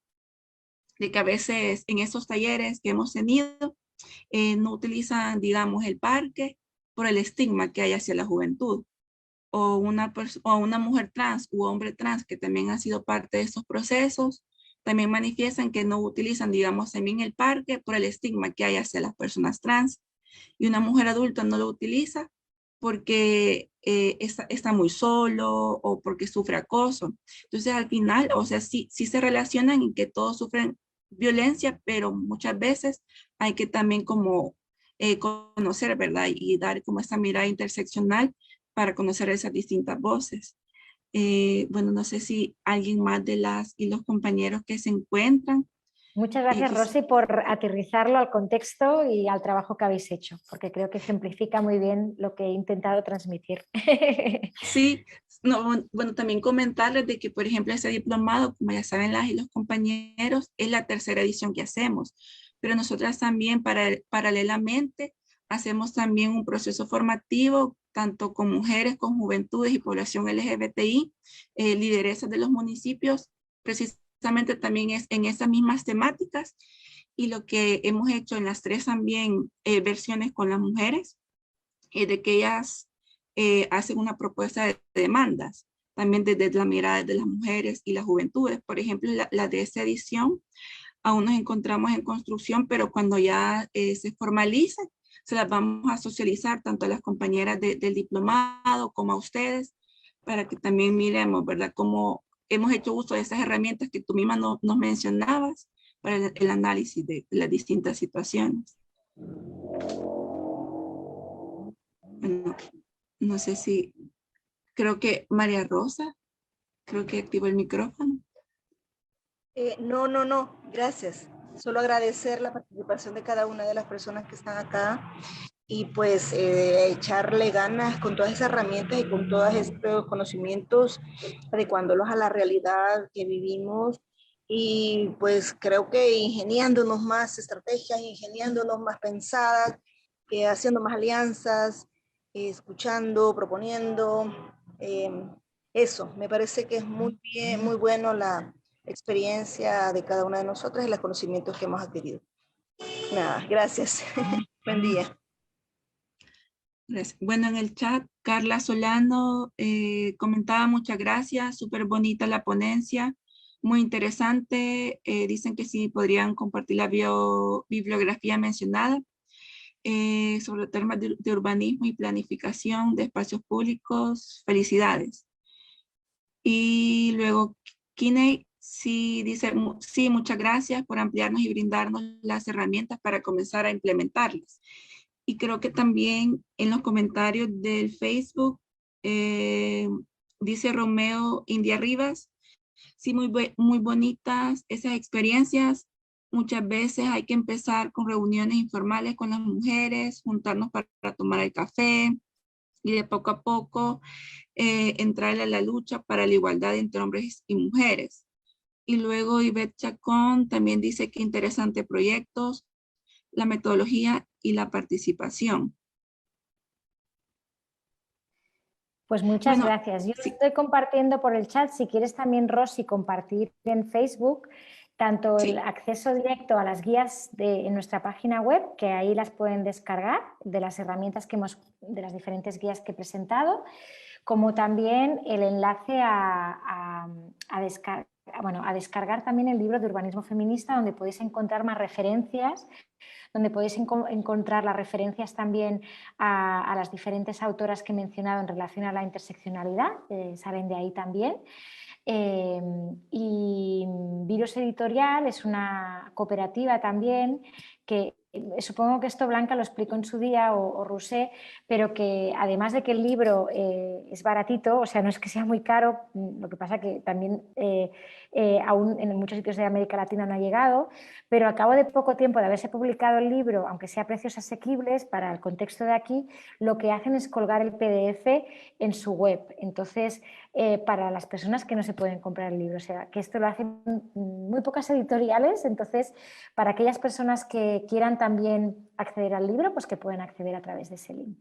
S1: de que a veces en esos talleres que hemos tenido no utilizan, digamos, el parque por el estigma que hay hacia la juventud. O una mujer trans u hombre trans que también ha sido parte de estos procesos, también manifiestan que no utilizan, digamos, también el parque por el estigma que hay hacia las personas trans. Y una mujer adulta no lo utiliza porque está muy solo o porque sufre acoso. Entonces, al final, o sea, sí se relacionan en que todos sufren violencia, pero muchas veces hay que también como conocer, ¿verdad? Y dar como esta mirada interseccional para conocer esas distintas voces. Bueno, no sé si alguien más de las y los compañeros que se encuentran.
S2: Muchas gracias, Rosy, por aterrizarlo al contexto y al trabajo que habéis hecho, porque creo que ejemplifica muy bien lo que he intentado transmitir.
S1: Sí, no, bueno, también comentarles de que, por ejemplo, este diplomado, como ya saben las y los compañeros, es la tercera edición que hacemos, pero nosotras también paralelamente hacemos también un proceso formativo, tanto con mujeres, con juventudes y población LGBTI, lideresas de los municipios, precisamente también es en esas mismas temáticas, y lo que hemos hecho en las tres también versiones con las mujeres, de que ellas hacen una propuesta de demandas, también desde la mirada de las mujeres y las juventudes. Por ejemplo, la de esta edición, aún nos encontramos en construcción, pero cuando ya se formalice, se las vamos a socializar tanto a las compañeras del diplomado como a ustedes, para que también miremos, ¿verdad?, cómo hemos hecho uso de esas herramientas que tú misma nos mencionabas para el análisis de las distintas situaciones. Bueno, no sé si, creo que María Rosa, creo que activó el micrófono.
S5: No, gracias. Solo agradecer la participación de cada una de las personas que están acá y pues echarle ganas con todas esas herramientas y con todos estos conocimientos, adecuándolos a la realidad que vivimos y pues creo que ingeniándonos más estrategias, ingeniándonos más pensadas, haciendo más alianzas, escuchando, proponiendo. Eso, me parece que es muy bien, muy bueno la experiencia de cada una de nosotras y los conocimientos que hemos adquirido. Nada, gracias. Buen día.
S1: Bueno, en el chat, Carla Solano comentaba muchas gracias, súper bonita la ponencia, muy interesante. Dicen que sí podrían compartir la bibliografía mencionada sobre temas de urbanismo y planificación de espacios públicos. Felicidades. Y luego, Kiney sí dice, sí, muchas gracias por ampliarnos y brindarnos las herramientas para comenzar a implementarlas. Y creo que también en los comentarios del Facebook, dice Romeo India Rivas, sí, muy bonitas esas experiencias. Muchas veces hay que empezar con reuniones informales con las mujeres, juntarnos para tomar el café y de poco a poco entrar a la lucha para la igualdad entre hombres y mujeres. Y luego Ivette Chacón también dice que interesante proyectos, la metodología y la participación.
S2: Pues muchas gracias. Yo estoy compartiendo por el chat, si quieres también, Rosy, compartir en Facebook tanto el acceso directo a las guías en nuestra página web, que ahí las pueden descargar, de las herramientas que de las diferentes guías que he presentado, como también el enlace a descargar también el libro de Urbanismo Feminista, donde podéis encontrar más referencias, donde podéis encontrar las referencias también a las diferentes autoras que he mencionado en relación a la interseccionalidad, salen de ahí también. Y Virus Editorial es una cooperativa también que supongo que esto Blanca lo explicó en su día o Rusé, pero que además de que el libro es baratito, o sea, no es que sea muy caro, lo que pasa que también aún en muchos sitios de América Latina no ha llegado, pero al cabo de poco tiempo de haberse publicado el libro, aunque sea a precios asequibles para el contexto de aquí, lo que hacen es colgar el PDF en su web. Entonces, para las personas que no se pueden comprar el libro, o sea, que esto lo hacen muy pocas editoriales, entonces, para aquellas personas que quieran también acceder al libro, pues que pueden acceder a través de ese link.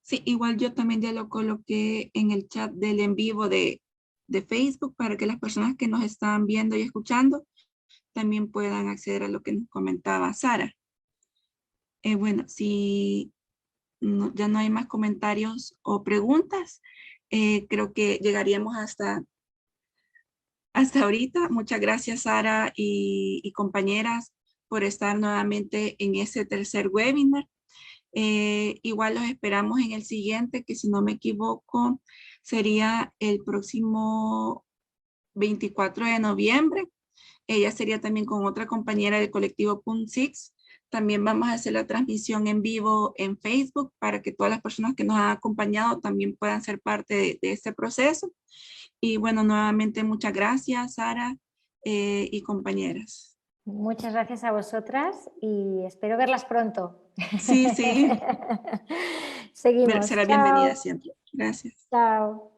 S1: Sí, igual yo también ya lo coloqué en el chat del en vivo de Facebook para que las personas que nos están viendo y escuchando también puedan acceder a lo que nos comentaba Sara. Bueno, si ya no hay más comentarios o preguntas, creo que llegaríamos hasta ahorita. Muchas gracias, Sara y compañeras, por estar nuevamente en ese tercer webinar. Igual los esperamos en el siguiente, que si no me equivoco, sería el próximo 24 de noviembre. Ella sería también con otra compañera del colectivo Punt 6, También vamos a hacer la transmisión en vivo en Facebook para que todas las personas que nos han acompañado también puedan ser parte de este proceso. Y bueno, nuevamente muchas gracias, Sara y compañeras.
S2: Muchas gracias a vosotras y espero verlas pronto.
S1: Sí, sí.
S2: Seguimos.
S1: Será
S2: Chao.
S1: bienvenida siempre. Gracias.
S2: Chao.